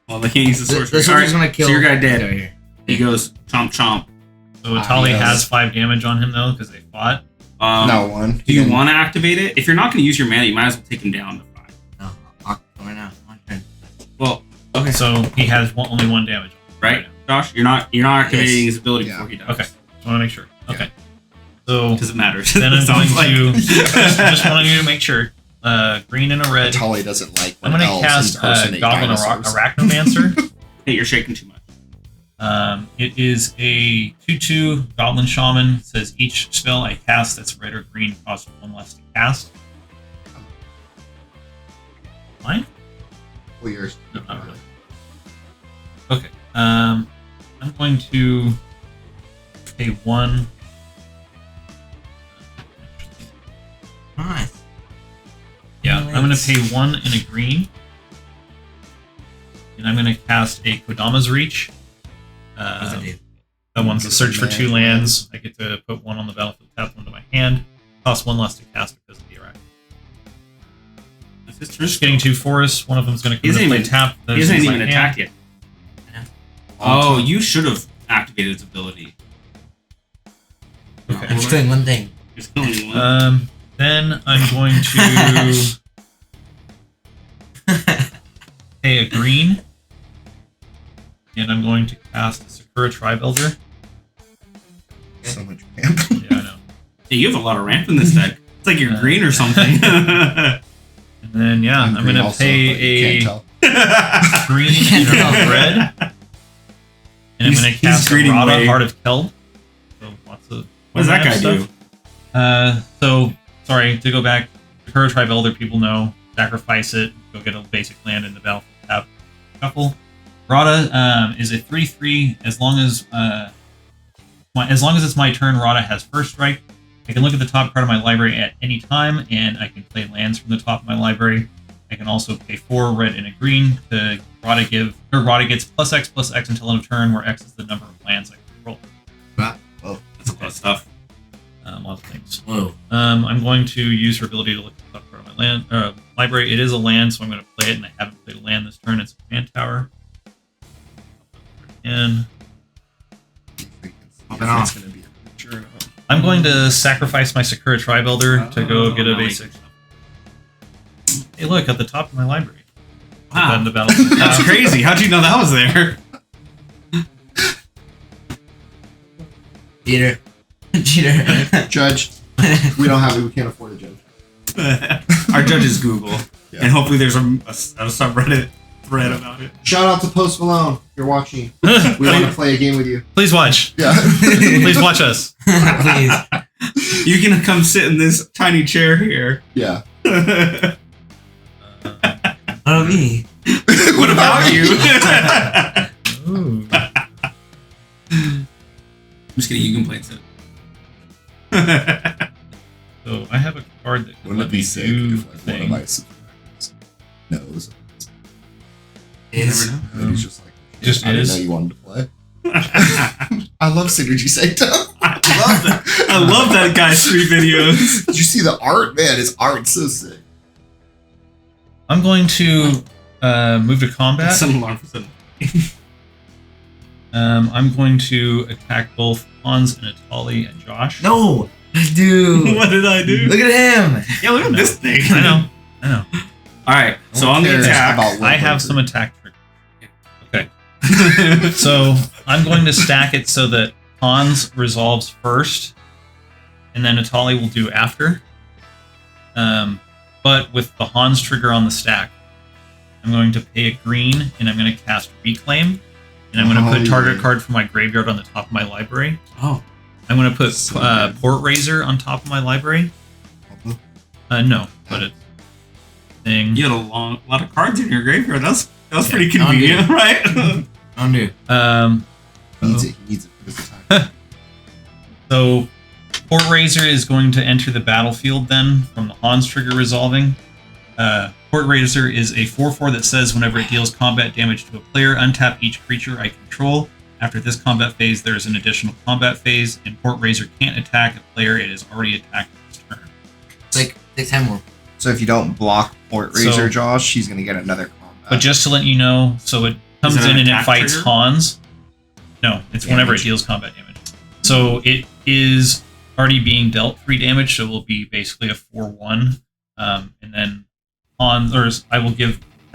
Well, they can't use the The sorcery. sorcerer's Alright, gonna kill. so your guy dead. Right here. He goes chomp chomp. So Atali yes. has 5 damage on him though because they fought. No one. Do you want to activate it? If you're not going to use your mana, you might as well take him down to 5. No, I'll go right now. My turn. Well, okay. So he has only 1 damage. Right, Josh? You're not activating Yes. his ability Yeah. before he does. Okay, just want to make sure. Yeah. Okay, so Doesn't matter. then I'm going Sounds like- to just wanting you to make sure. Green and a red. Tali doesn't like I'm when going to elves cast impersonate Goblin dinosaurs. Arachnomancer. Hey, you're shaking too much. It is a 2/2 Goblin Shaman. It says each spell I cast that's red or green costs 1 less to cast. Mine? Well, yours. No, not really. Okay. I'm going to pay 1. Nice. Yeah, I'm going to pay 1 and a green. And I'm going to cast a Kodama's Reach. What does it do? That one's a search for 2 lands. I get to put 1 on the battlefield, tap 1 to my hand. Costs 1 less to cast because of the Iraq. That's his Just getting 2 forests. One of them's going to come He in hasn't and play even- tap. He hasn't Those even in my attacked hand. yet. Oh, you should have activated its ability. Okay. I'm just doing one thing. There's only one. Then I'm going to pay a green. And I'm going to cast a Sakura Tribe Elder. So much ramp. Yeah, I know. Hey, you have a lot of ramp in this deck. It's like you're green or something. And then, yeah, I'm green going to also, but pay you a can't tell. green can't and a tell. red. And I'm He's- going to he's cast a greeting Rada, way. Heart of Keld. So lots of What does that guy stuff. do? So, sorry, to go back, Sakura Tribe Elder, people know, sacrifice it, go get a basic land in the battlefield, tap, shuffle. Rada is a 3/3 as long as it's my turn. Rada has first strike. I can look at the top card of my library at any time, and I can play lands from the top of my library. I can also pay 4 red and a green to Rada gets +X until end of turn, where X is the number of lands I control. Oh, That's a lot of stuff. Lots of things. Whoa. I'm going to use her ability to look at the top card of my land library. It is a land, so I'm going to play it, and I haven't played a land this turn. It's a command tower. And it's gonna be a creature. I'm going to sacrifice my Sakura Tribe Elder to go get a that basic. makes- Hey, look at the top of my library. Put Wow. that in the battlefield. That's crazy. How'd you know that was there? Cheater. Cheater. Judge. We can't afford a judge. Our judge is Google. Yeah. And hopefully there's a subreddit thread about it. Shout out to Post Malone. If you're watching. We want to play a game with you. Please watch. Yeah. Please watch us. Please. You can come sit in this tiny chair here. Yeah. What What me? about you? Ooh. I'm just kidding. You can play it. So I have a card that can Wouldn't let it be me sick do if the one of thing. my subscribers knows? Is And he's just like, Just I didn't is. know you wanted to play. I love Synergy Sanctum. I love that. I love that guy's 3 videos. Did you see the art? Man, his art's so sick. I'm going to move to combat. That's an alarm for something. I'm going to attack both Hans and Atali and Josh. no, dude. What did I do? Look at him. Yeah, look at this thing. I know. All right, so One on the cares attack, about I have some attack triggers. Okay. So I'm going to stack it so that Hans resolves first, and then Atali will do after. But with the Hans trigger on the stack, I'm going to pay a green, and I'm going to cast Reclaim, and I'm going to put target card from my graveyard on the top of my library. oh, I'm going to put So good. Port Razor on top of my library. No, but it's thing. you had a lot of cards in your graveyard. That was pretty I'll do convenient, right? Undo. He needs it. He needs it for this attack. So Port Razor is going to enter the battlefield then from the Hans trigger resolving. Port Razor is a 4/4 that says whenever it deals combat damage to a player, untap each creature I control. After this combat phase, there is an additional combat phase, and Port Razor can't attack a player it has already attacked this turn. It's like 6 more. So if you don't block Port Razor, So- Josh, he's gonna get another combat. But just to let you know, so it comes Is it in an and it attack fights trigger? Hans. No, it's whenever it deals combat damage. So it is already being dealt 3 damage, so it will be basically a 4-1. And then Hans, or I will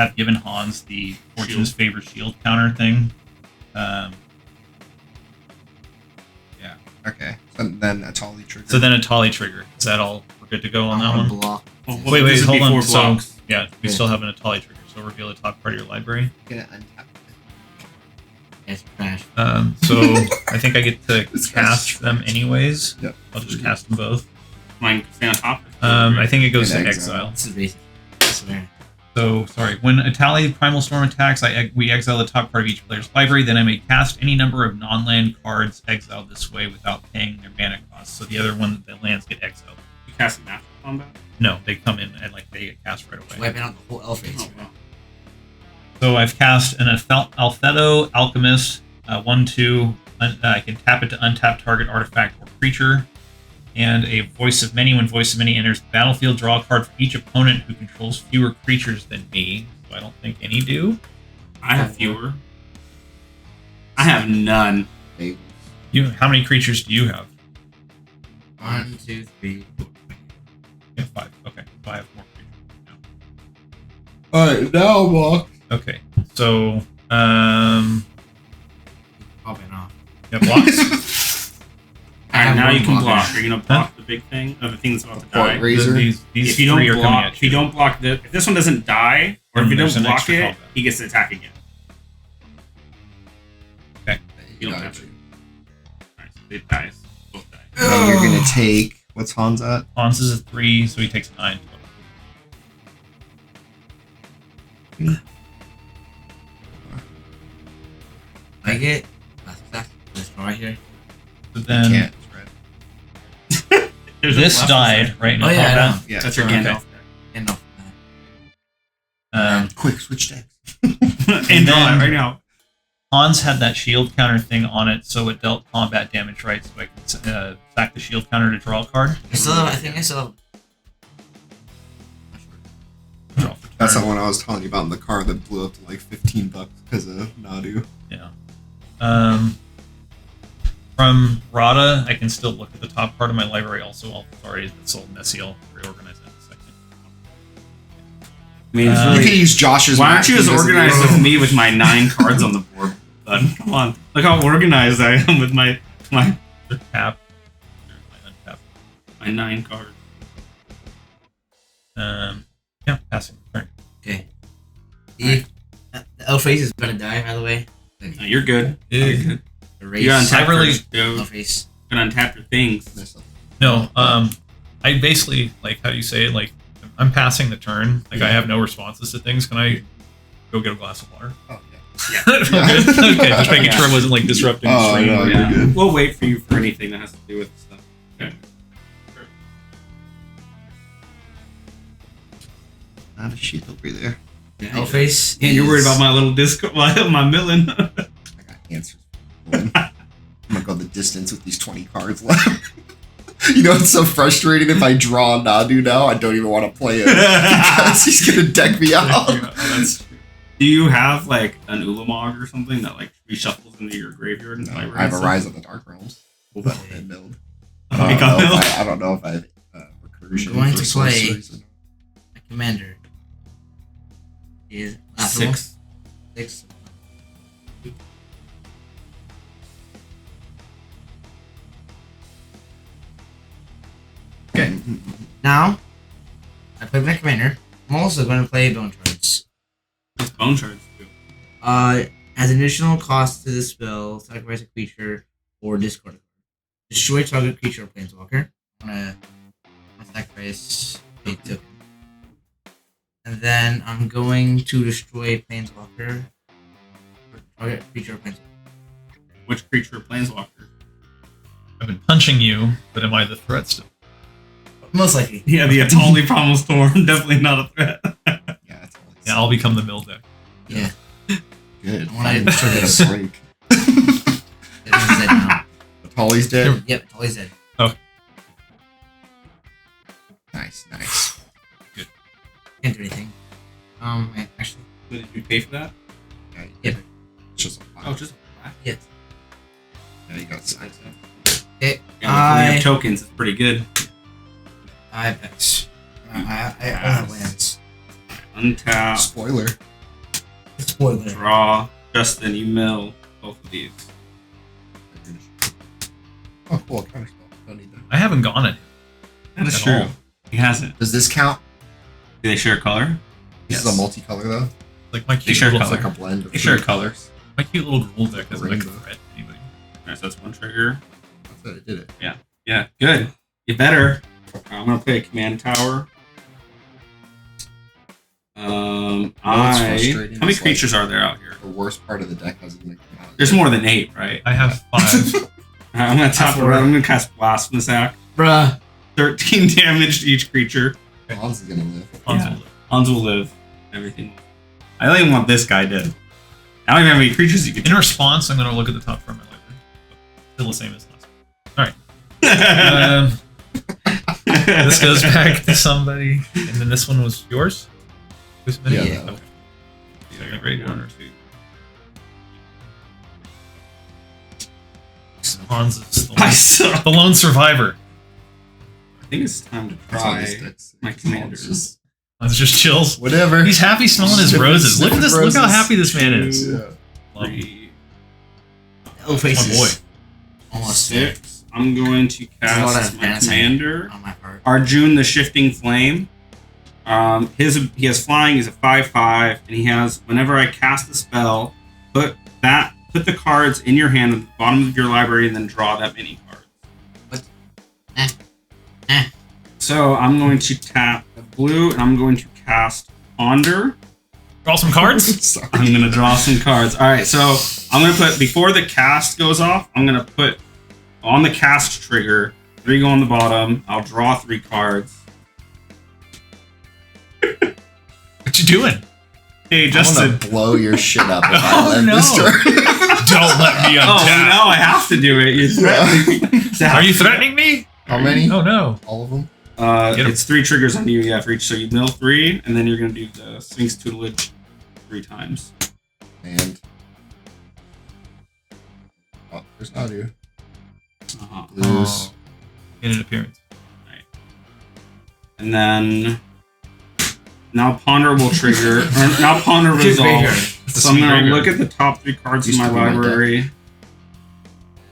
have given Hans the Fortune's Favor shield counter thing. Yeah. Okay. So then a Tali trigger. So then a Tali trigger. Is that all? We're good to go on that one? Block. Well, Wait, this is hold on. before So, blocks. yeah, we still have an Atali trigger, so reveal the top part of your library. Gonna untap It's trash. So I think I get to This guy's cast them anyways. Yep. I'll just cast them both. Mine stay on top. I think it goes In to exile. exile. This is basic. I swear. So, sorry. When Atali Primal Storm attacks, we exile the top part of each player's library. Then I may cast any number of non-land cards exiled this way without paying their mana cost. So the other one, the lands get exiled. You cast a master combat. No, they come in and they get cast right away. Wiping out the whole elf race. Oh, wow. So I've cast an Alphedo Alchemist, 1/2. I can tap it to untap target artifact or creature. And a Voice of Many. When Voice of Many enters the battlefield, draw a card for each opponent who controls fewer creatures than me. So I don't think any do. I have fewer. I have none. How many creatures do you have? 1, 2, 3, 4. You have 5. Okay, so I have more creatures now. Alright, now walk. Okay, so Popping off. yeah, blocks. Alright, now one you can blocker. block. Are you gonna block the big thing? The thing that's about to die? Point razor. These If you 3 don't are coming block, at if you don't block if this one doesn't die, or if you There's don't an block extra it, combat. he gets to attack again. You don't have to. Alright, so it dies. Both die. Then you're gonna take. What's Hans at? Hans is a 3, so he takes 9 total. I get. That's exactly this one right here. So You then can't. It's red. There's a this left died right in Oh, yeah, I combat. know. Yeah. That's your Okay. Gandalf. And off. Quick, switch decks. And draw then- it right now. Hans had that shield counter thing on it, so it dealt combat damage, right? So I can sack the shield counter to draw a card. I still have, I think I still have. Draw for That's turn. the one I was telling you about in the car that blew up to like $15 because of Nadu. Yeah. From Rada, I can still look at the top part of my library. Also, sorry, it's all messy. I'll reorganize that in a second. I mean, it's You You really, can use Josh's. why aren't you map, as he doesn't organized use- as me with my 9 cards on the board, bud? Come on. Look how organized I am with my Tap. Untap. 9 cards. Yeah, passing turn. Okay. The elf race is gonna die, by the way. No, you're good. You're good. The race. You gotta untap I really- first, dude. Elf race. You gotta untap your things. No, I basically, like, how do you say it? Like, I'm passing the turn. Like, I have no responses to things. Can I go get a glass of water? Oh, Yeah. We're good? Okay, just making sure I wasn't, like, disrupting the Oh, stream. no, you're Yeah. good. We'll wait for you for anything that has to do with stuff. Okay. Not a sheet over there. Elf race. Yeah, you're worried is- about my little disco, my million. I got answers. I'm gonna go the distance with these 20 cards left. You know, it's so frustrating if I draw Nadu now, I don't even want to play it. Because he's gonna deck me out. Do you have like an Ulamog or something that like reshuffles into your graveyard and No, library? I have a and Rise stuff? of the Dark Realms. Cool. But I build. Oh, you got Bill? I don't know if I have recursion. I'm going for to play- sorceries. My commander is Lathril. 6. 6. Okay. Now, I played my commander. I'm also going to play Bone Shards. It's bone shards too. As an additional cost to the spell, sacrifice a creature or discard a card. Destroy target creature or planeswalker. I'm gonna sacrifice a token. And then I'm going to destroy a planeswalker. Or target creature or planeswalker. Which creature or planeswalker? I've been punching you, but am I the threat still? Most likely. Yeah, the Atali Primal Storm. Definitely not a threat. Yeah, that's all it's Yeah, I'll become the mill deck. Yeah. good. I wanna destroy Get this. a break. Everyone's dead now. Tali's dead. Yep, always dead. Nice, nice. Can't do anything. Actually, Did you pay for that? Yeah, yeah, it's just a Oh, just black. yes. got 6. Okay. Yeah, when you have tokens, it's pretty good. I have X. I have lands. Untap, Spoiler. Spoiler. draw. Justin, you mill both of these. Oh, cool. Counterspell. Don't need that. I haven't gone it. That is At true. all. He hasn't. Does this count? Do they share color? This is a multicolor though. Like my They cute share little, color. It's like a blend of They share three colors. my cute little rule deck doesn't like Rainbow. threat anybody. Alright, so that's one trigger. That's it. It did it. Yeah, good. You better. I'm gonna play a command tower. What's How frustrating many is, like, creatures are there out here? The worst part of the deck hasn't even come out. There's yet. more than 8, right? I have 5. I'm gonna top it. I'm gonna cast Blasphemous. Bruh. 13 damage to each creature. Hans is gonna live. Yeah. Hans will live. Everything. I don't even want this guy dead. I don't even have any creatures you can. In response, I'm going to look at the top front of my library. Still the same as last. Alright. This goes back to somebody. And then this one was yours? Who's Yeah. Okay. that- Second grade 1 or 2. Hans is the I lone, suck. the lone survivor. I think it's time to That's all try this deck's- my it's commanders. just- Hans just chills. Whatever. He's happy smelling his Sniffing- roses. Look at this. sniffing Look how roses. happy this man is. Yeah. Love him. 3, Oh, faces. My boy. Almost there. 6. I'm going to There's a lot cast of my fantasy commander, on my part. Arjune the Shifting Flame. He has flying. He's a 5/5, and he has whenever I cast a spell, put the cards in your hand at the bottom of your library, and then draw that many cards. What? So I'm going to tap the blue, and I'm going to cast Ponder. Draw some cards. Sorry. I'm going to draw some cards. All right, so I'm going to put, before the cast goes off, I'm going to put on the cast trigger, 3 go on the bottom. I'll draw 3 cards. What you doing? Hey, I'm Justin. gonna blow your shit up if Oh, I let no. this turn. Don't let me Oh, untap. no, I have to do it. You're threatening me. Are you threatening me? How many? Oh no. All of them? Get 'em. It's 3 triggers on you, yeah, for each. So you mill 3, and then you're going to do the Sphinx Tutelage 3 times. And oh, there's Nadu. Uh-huh. Blues. In an appearance. And then now Ponder will trigger. Or now Ponder Dude, resolve. graveyard. So I'm going to Graveyard. look at the top 3 cards in Used my to be my library.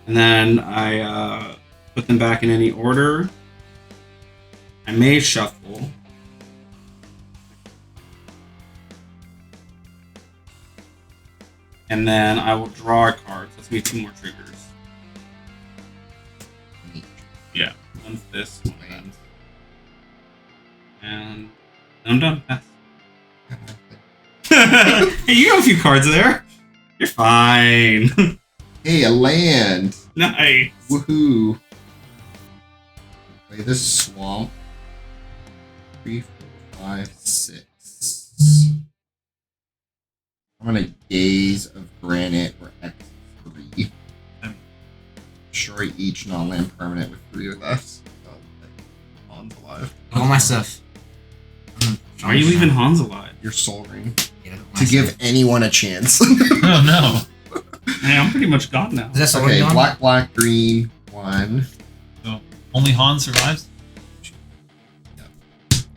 And then I put them back in any order. I may shuffle. And then I will draw a card. So that's going to be 2 more triggers. Yeah. One's this, one that. And I'm done. Pass. Hey, you have a few cards there. You're fine. Hey, a land. Nice. Woohoo. Play this swamp. 3, 4, 5, 6. I'm gonna Gaze of Granite or X3. Destroy each non-land permanent with 3 or less. On's alive. All my stuff. Why are you leaving Hans alive? Your Soul Ring. Yeah, my To give stuff. anyone a chance. Oh no. Hey, I'm pretty much gone now. Is that sword Okay, gone? black, black, green, 1. So only Han survives?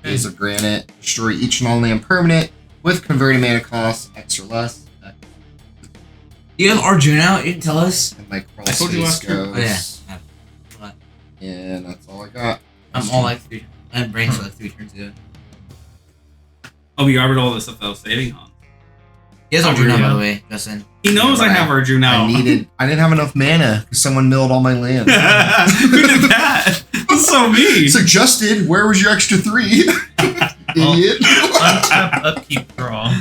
Gaze of Granite. Destroy each non-land permanent with converting mana cost X or less. You have Arjune out? You didn't tell us? And my crawl I told you space last turn. goes. Oh, yeah. And that's all I got. I'm all like 3. I had brains for like 3 turns ago. Oh, we covered all the stuff that I was saving on. He has Oh, Arjune out, by yeah. the way, Justin. He knows Yeah, I but have Arjun now. I didn't have enough mana because someone milled all my lands. Who did that? That's so mean. Suggested, where was your extra 3? Idiot. Untap, upkeep, draw.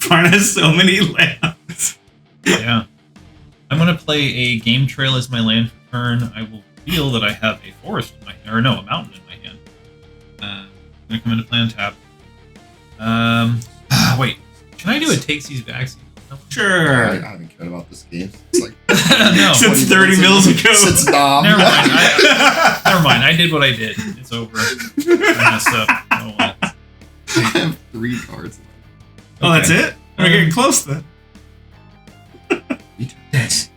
Barn has so many lands. Yeah. I'm gonna play a Game Trail as my land for turn. I will feel that I have a forest in my hand, or no, a mountain in my hand. I'm gonna come into play on tap. Wait. Can I do a takes these backsies? I Sure. haven't cared about this game. It's like No. Since 20 30 minutes mils ago. Since Dom. Never mind. Never mind. I did what I did. It's over. I messed up. Oh, well. I have 3 cards. Oh, that's it? We're getting close then. Yes.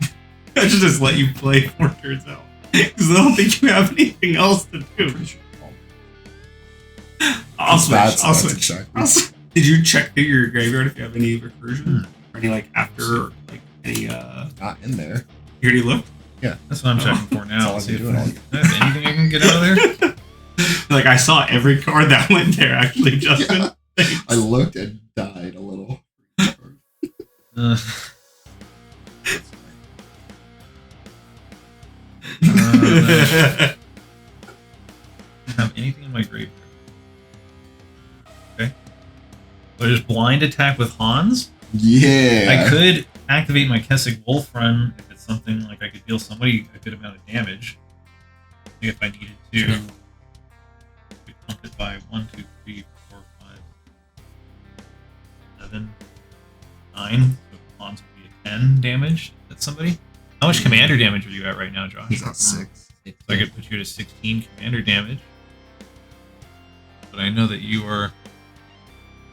I should just let you play 4 turns out. Because I don't think you have anything else to do. I'll switch. I'll switch. Exactly. Did you check through your graveyard if you have any recursion? Or any, like, after, like, any, Not in there. You already looked? Yeah. That's what I'm checking for now. That's all See I've if been doing. there's anything I can get out of there. Like, I saw every card that went there, actually, Justin. Yeah. Thanks. I looked and died a little. Uh, have anything in my graveyard? Okay. So I just blind attack with Hans. Yeah. I could activate my Kessig Wolf Run if it's something like I could deal somebody a good amount of damage. If I needed to. I could pump it by 1, 2, 3, 4, 5, 7, 9. So Hans would be a 10 damage at somebody. How much commander damage are you at right now, Josh? He's at 6. So I could put you to 16 commander damage. But I know that you are...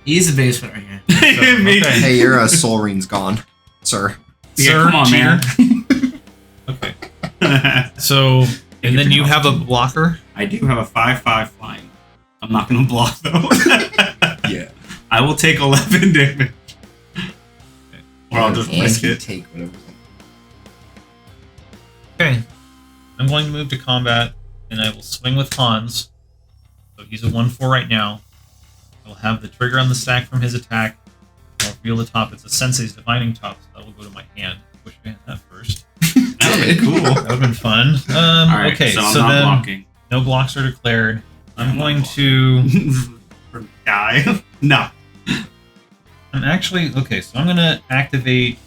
He's the biggest one right here. So, Me. okay. Hey, your Soul Ring's gone, sir. Yeah, Sir, come on, cheater. man. Okay. So, and then you have a blocker? I do have a 5/5 flying. I'm not going to block, though. Yeah. I will take 11 damage. Or I'll just And risk you it. take whatever. Okay. I'm going to move to combat, and I will swing with Hans. So he's a 1/4 right now. I will have the trigger on the stack from his attack. I'll reveal the top. It's a Sensei's Divining Top, so that will go to my hand. Wish I had that first. That would be cool. That would have been fun. Alright, Okay, so I'm so not then blocking. no blocks are declared. I'm I'm not going blocking. to... Or die. No. I'm actually... Okay, so I'm going to activate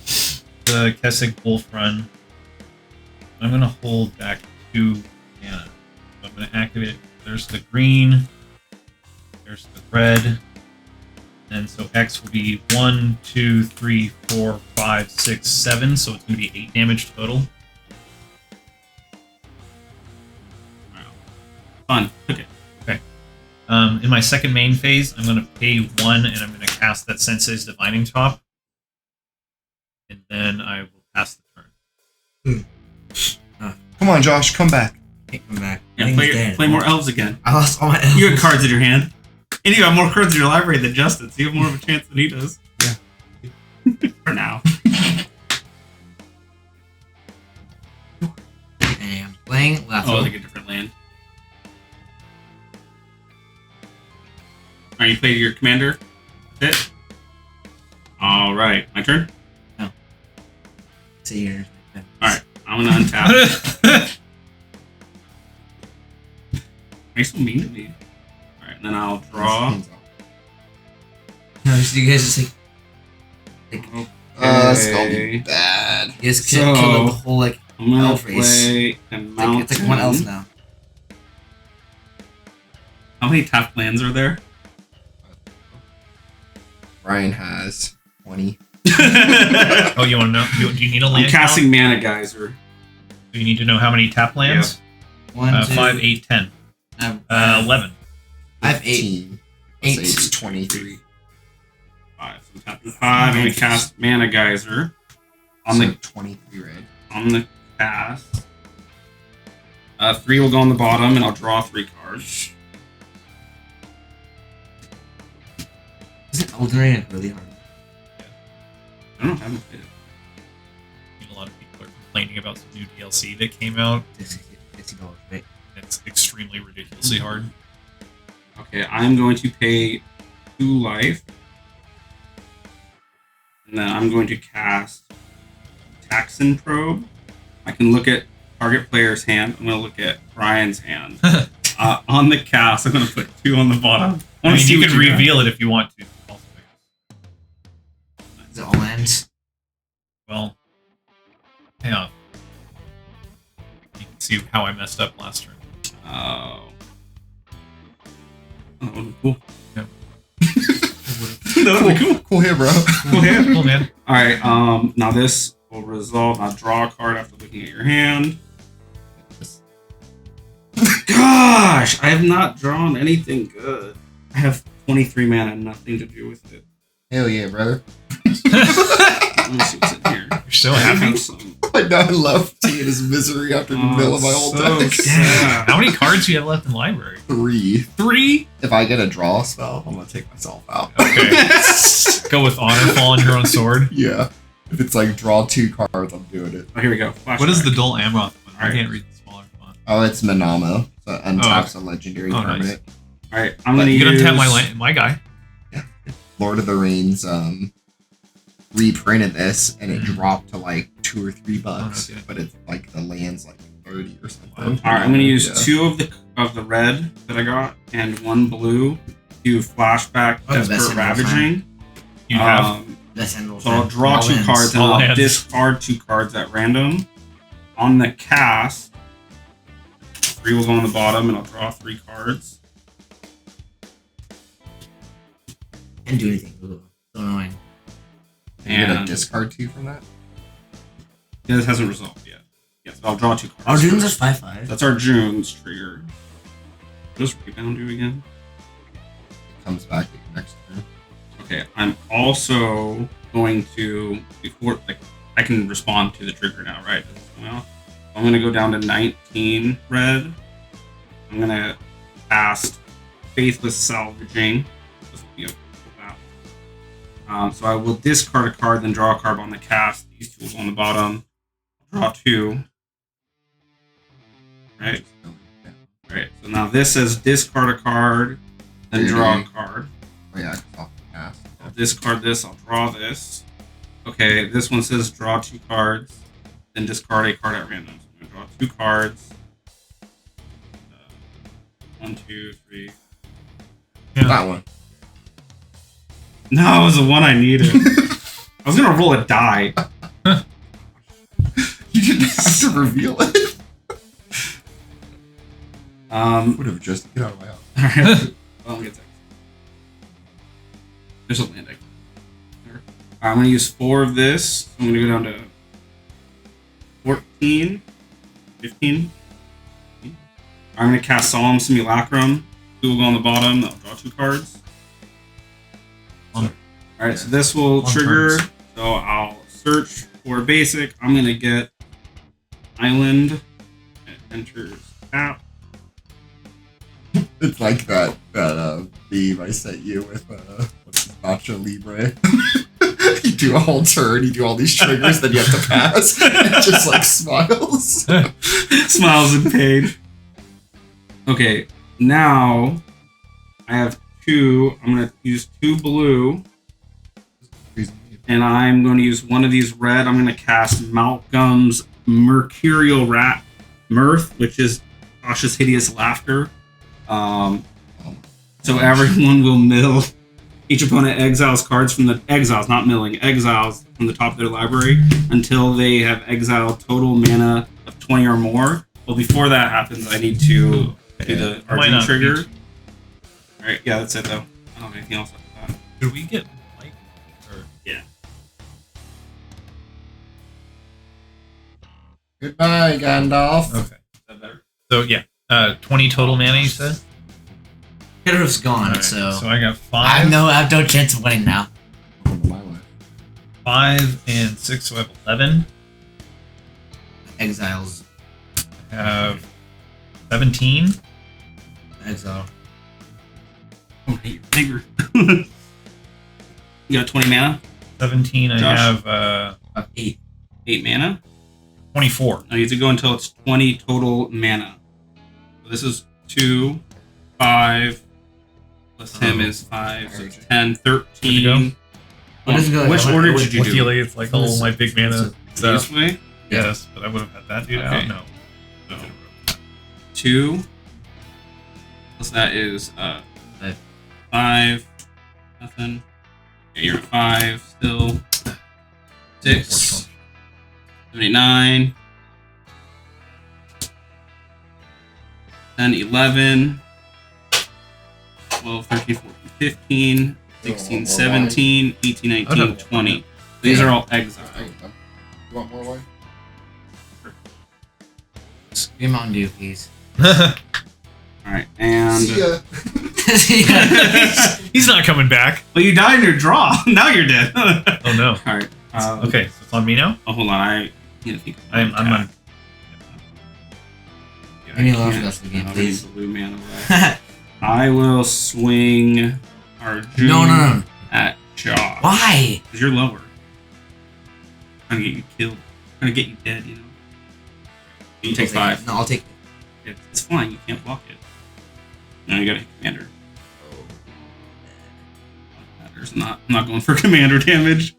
the Kessig Wolf Run. I'm going to hold back 2 mana. So I'm going to activate it. There's the green. There's the red. And so X will be 1, 2, 3, 4, 5, 6, 7. So it's going to be 8 damage total. Wow. Fun. Okay. In my second main phase, I'm going to pay 1 and I'm going to cast that Sensei's Divining Top. And then I will pass the turn. Come on, Josh, come back. Can't come back. Yeah, Thing's dead. play more elves again. I lost all my elves. You have cards in your hand. And you have more cards in your library than Justin, so you have more of a chance than he does. Yeah. For now. Okay, I'm playing Lathril. Oh, like a different land. Alright, you play your commander. That's it. Alright, my turn? See here. Alright, I'm gonna untap. Are you so mean to me? Alright, and then I'll draw. No, just, you guys just That's gonna be Okay. bad. you guys So, killed the whole like I'm gonna elf race. play a mountain. It's like one elf now. How many tap lands are there? Ryan has 20. Oh, you want to know? Do you need a land I'm casting Mana Geyser. count? Do you need to know how many tap lands? 1, 2, 5, 8, 10. I have, 11. I have 8. 15. Eight. Let's say it's 23. 5. So I'm tapping 5, and we cast Mana Geyser on So the 23 red. cast. 3 will go on the bottom, and I'll draw 3 cards. Isn't Elden Ring really hard? I don't know, I haven't played it. A lot of people are complaining about some new DLC that came out. $60, right? It's extremely ridiculously hard. Okay, I'm going to pay 2 life. And then I'm going to cast Taxon Probe. I can look at target player's hand. I'm going to look at Brian's hand. On the cast, I'm going to put 2 on the bottom. I mean, you what can got. reveal it if you want to. Also, Is it all lands? well, hang on. You can see how I messed up last turn. Oh. Oh, cool. Yeah. That would be cool. Cool here, bro. Cool hand. Cool, man. Alright, now this will resolve. I'll draw a card after looking at your hand. Gosh, I have not drawn anything good. I have 23 mana, nothing to do with it. Hell yeah, brother. Let me see what's in here. so happy. I know I love seeing his misery after the middle of my whole deck. Sad. How many cards do you have left in library? 3. 3? If I get a draw spell, I'm gonna take myself out. Okay. Go with Honor Fall on your own sword. Yeah. If it's like draw 2 cards, I'm doing it. Oh, here we go. What is the Dual Amroth one? I can't read the smaller font. Oh, it's Manamo. So it untaps a legendary permanent. Nice. All right, I'm gonna You use. can untap my guy. Yeah. Lord of the Rings reprinted this and it dropped to like $2 or $3, okay. but it's like the land's like 30 or something. All right, I'm gonna use 2 of the red that I got and 1 blue to flashback Desperate Ravaging. You have So I'll draw 2 cards and I'll discard 2 cards at random. On the cast, 3 will go on the bottom and I'll draw 3 cards. Can't do anything. Ugh, so annoying. You get a discard 2 from that? Yeah, this hasn't resolved yet. Yes, I'll draw 2 cards. Arjune's is 5/5. That's Arjune's trigger. What does Rebound do again? It comes back at your next turn. Okay, I'm also going to before I can respond to the trigger now, right? Well, I'm gonna go down to 19 red. I'm gonna cast Faithless Salvaging. This will be a so I will discard a card, then draw a card on the cast. These 2 will go on the bottom. I'll draw 2. Right. Right. So now this says discard a card, then draw a card. Oh yeah, it's off the cast. I'll discard this, I'll draw this. Okay, this one says draw 2 cards, then discard a card at random. So I'm going to draw 2 cards. 1, 2, 3. Yeah. That one. No, it was the one I needed. I was going to roll a die. You didn't have to reveal it. Would have just get out of my house. Alright. Well, let me get that. There's a land I can. I'm going to use 4 of this. I'm going to go down to 14, 15. I'm going to cast Solemn Simulacrum. 2 will go on the bottom. I'll draw 2 cards. Alright, so this will trigger. So I'll search for basic. I'm going to get Island. It enters tap. It's like that theme I sent you with what's this, Nacho Libre. You do a whole turn, you do all these triggers, then you have to pass. It just like smiles. Smiles in pain. Okay, now I have 2. I'm gonna use 2 blue, and I'm going to use 1 of these red. I'm gonna cast Malcolm's Mercurial Rat Mirth, which is Cautious Hideous Laughter. So everyone will mill. Each opponent exiles cards from the exiles, not milling, exiles from the top of their library until they have exiled total mana of 20 or more. Well, before that happens, I need to do the Arjune trigger. All right, yeah, that's it though. I don't have anything else after that. Could we get light? Or Yeah. Goodbye, Gandalf. okay. Is that better? So yeah, 20 total mana. You said. Hitter's gone, Right, so I got 5. I have no chance of winning now. 5 and 6, so I have 11. Exiles. I have 17. Exile. Oh, hey, you're bigger. You got 20 mana? 17. I Josh? have 8. 8 mana? 24. No, you have to go until it's 20 total mana. So this is 2, 5, plus him is 5, 6, 10, 13. What does it go? Which order did you do? Luckily, it's like all my big mana This stuff. way? Yes, but I would have had that dude Okay. out. No. So, 2, plus that is 5, nothing. Yeah, you're at 5 still. 6, 79, 10, 11, 12, 13, 14, 15, 16, 17, 18, 19, 20. These are all exiled. You want more wine? Give me Mountain Dew, please. Alright, and... See ya. He's not coming back. Well, you died in your draw. Now you're dead. Oh no. Alright, Okay, so it's on me now. Oh, hold on. I need to think. I'm on. Yeah, Give me I a lot can't. of the game, I please. need blue mana away. I will swing Arjune No. at Josh. Why? Because you're lower. I'm trying to get you killed. I'm trying to get you dead, you know? You take 5. No, I'll take it. It's fine. You can't block it. No, you gotta hit commander. Matters. I'm not going for commander damage.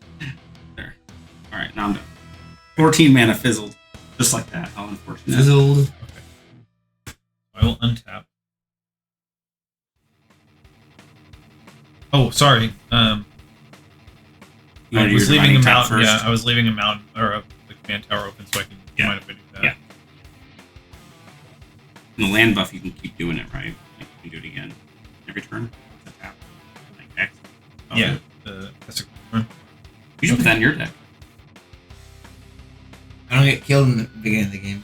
There. Alright, now I'm done. 14 mana fizzled. Just like that. How unfortunate. Fizzled. I will untap. Oh, sorry. You I wanna do was your leaving a dividing tap mountain. first? Yeah, I was leaving a mountain or the command tower open, so I can. Yeah. Mind if I do that? Yeah. In the land buff, you can keep doing it, right? Like, you can do it again every turn. It's a tap. Like X. Oh, Yeah. That's a You should put that in your deck. I don't get killed in the beginning of the game.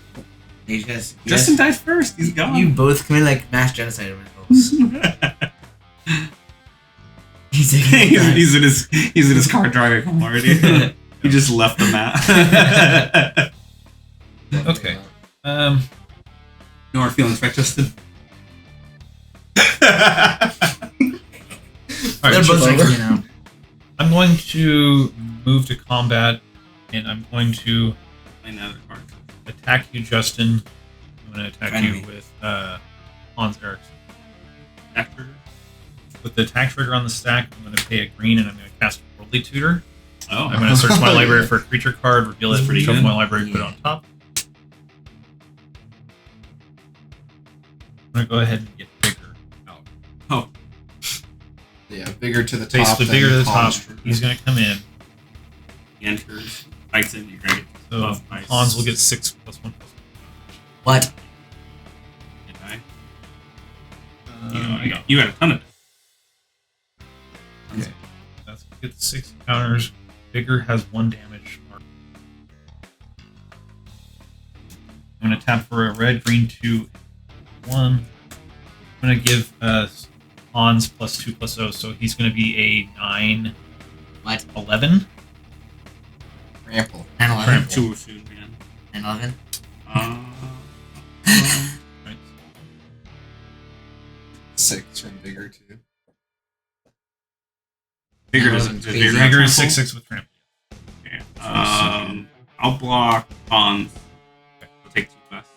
Justin died first. He's gone. You both commit like mass genocide over house. He's taking he's in his car driving home already. He just left the map. Okay. No hard feelings, right, Justin? All They're right. both like, you know. I'm going to move to combat, and I'm going to Play another card. attack you, Justin. I'm going to attack Friend you me. with Hans Eriksson. Actor. With the attack trigger on the stack, I'm going to pay a green, and I'm going to cast Worldly Tutor. Oh. I'm going to search my library for a creature card, reveal it, Pretty shuffle good. my library, put it on top. I'm going to go ahead and get bigger out. Oh. Yeah, bigger to the top. Basically, than bigger to the top. Hans. He's going to come in. He enters. Fights in. You're right. So Buff ice. Hans will get 6 +1 +1. What? You die. You had a ton of it. Okay. That's get 6 counters. Bigger has 1 damage. I'm going to tap for a red, green 2, 1. I'm going to give Hans +2/+0, so he's going to be a 9, What? 11. Trample. 9 11? Too soon, man. 9 11? Right. 6 from bigger too. Bigger Does doesn't. Bigger Bigger is trample? 6/6 with trample. Okay. I'll block Hans. Okay. I'll take 2 less.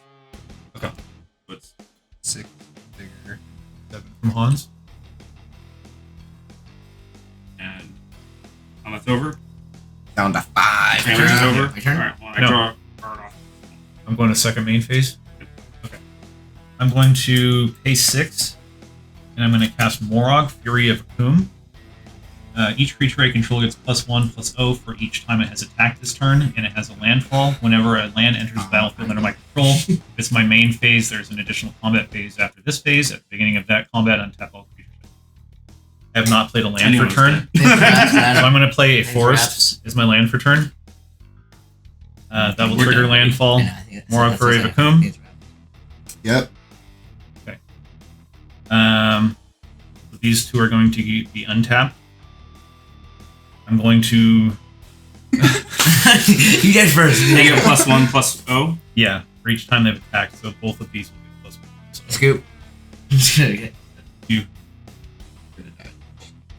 Okay. What's 6 bigger. 7 from Hans. and that's over. Down to 5. Damage is over. My turn? Alright, well, I No. draw a card off. I'm going to second main phase. Okay. I'm going to pay 6, and I'm going to cast Morog, Fury of Akum. Each creature I control gets +1/+0 for each time it has attacked this turn, and it has a landfall. Whenever a land enters the battlefield under my control, it's my main phase. There's an additional combat phase after this phase. At the beginning of that combat, untap all creatures. I have not played a land for Anyone's turn, dead. so I'm going to play a Thanks, forest as my land for turn. That will We're trigger done. landfall. I know, I think that's- Morog that's Fury of exactly- Akum. I think it's right. So these 2 are going to be untapped. I'm going to You get first. They get +1/+0. yeah for each time they've attacked. So both of these will be +1. So Scoop. Okay.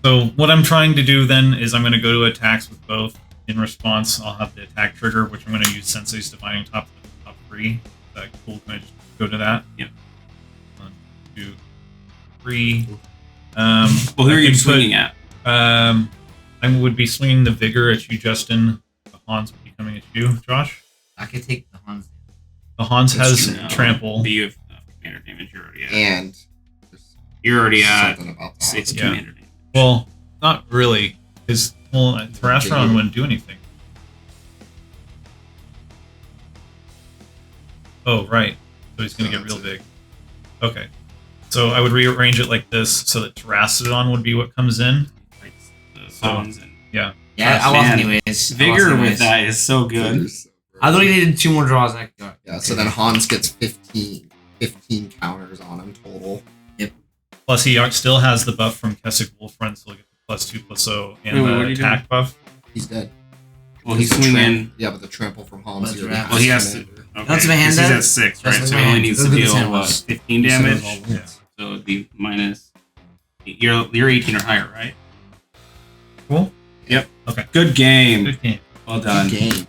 So what I'm trying to do then is I'm going to go to attacks with both. In response, I'll have the attack trigger, which I'm going to use Sensei's Divining top 3. That cool. Can I just go to that? Yep. 1, 2, 3. Well, who are you swinging at? I would be swinging the Vigor at you, Justin. The Hans would be coming at you, Josh. I could take the Hans. The Hans has No. trample. But you have commander damage. You're already at. And there's You're already at something about the 6 Hans. Yeah. commander damage. Well, not really, because Thrashron wouldn't do anything. Oh, right. So he's going to So get real that's big. Okay. So I would rearrange it like this so that Terrastodon would be what comes in. Like the Sons and Yeah, Gosh, I lost man. anyways. I lost Vigor with anyways. that is so good. Vigor's so I great. literally needed 2 more draws and I could go. Yeah, so then Hans gets 15 counters on him total. Plus, he still has the buff from Kessig Wolfrun, so he'll get the +2/+0 and Wait, what are the you attack buff. He's dead. Well, he's Because the swinging. Yeah, but the trample from Hans That's here. right. Well, he has to. Commander. Okay, That's my hand 'cause he's then? at 6, That's right? like So my he only hand. needs Those to are the deal same what, ones. 15 You said it was damage. all wins. So it'd be minus. You're 18 or higher, right? Cool. Yep. Okay. Good game. Good game. Well done. Good game.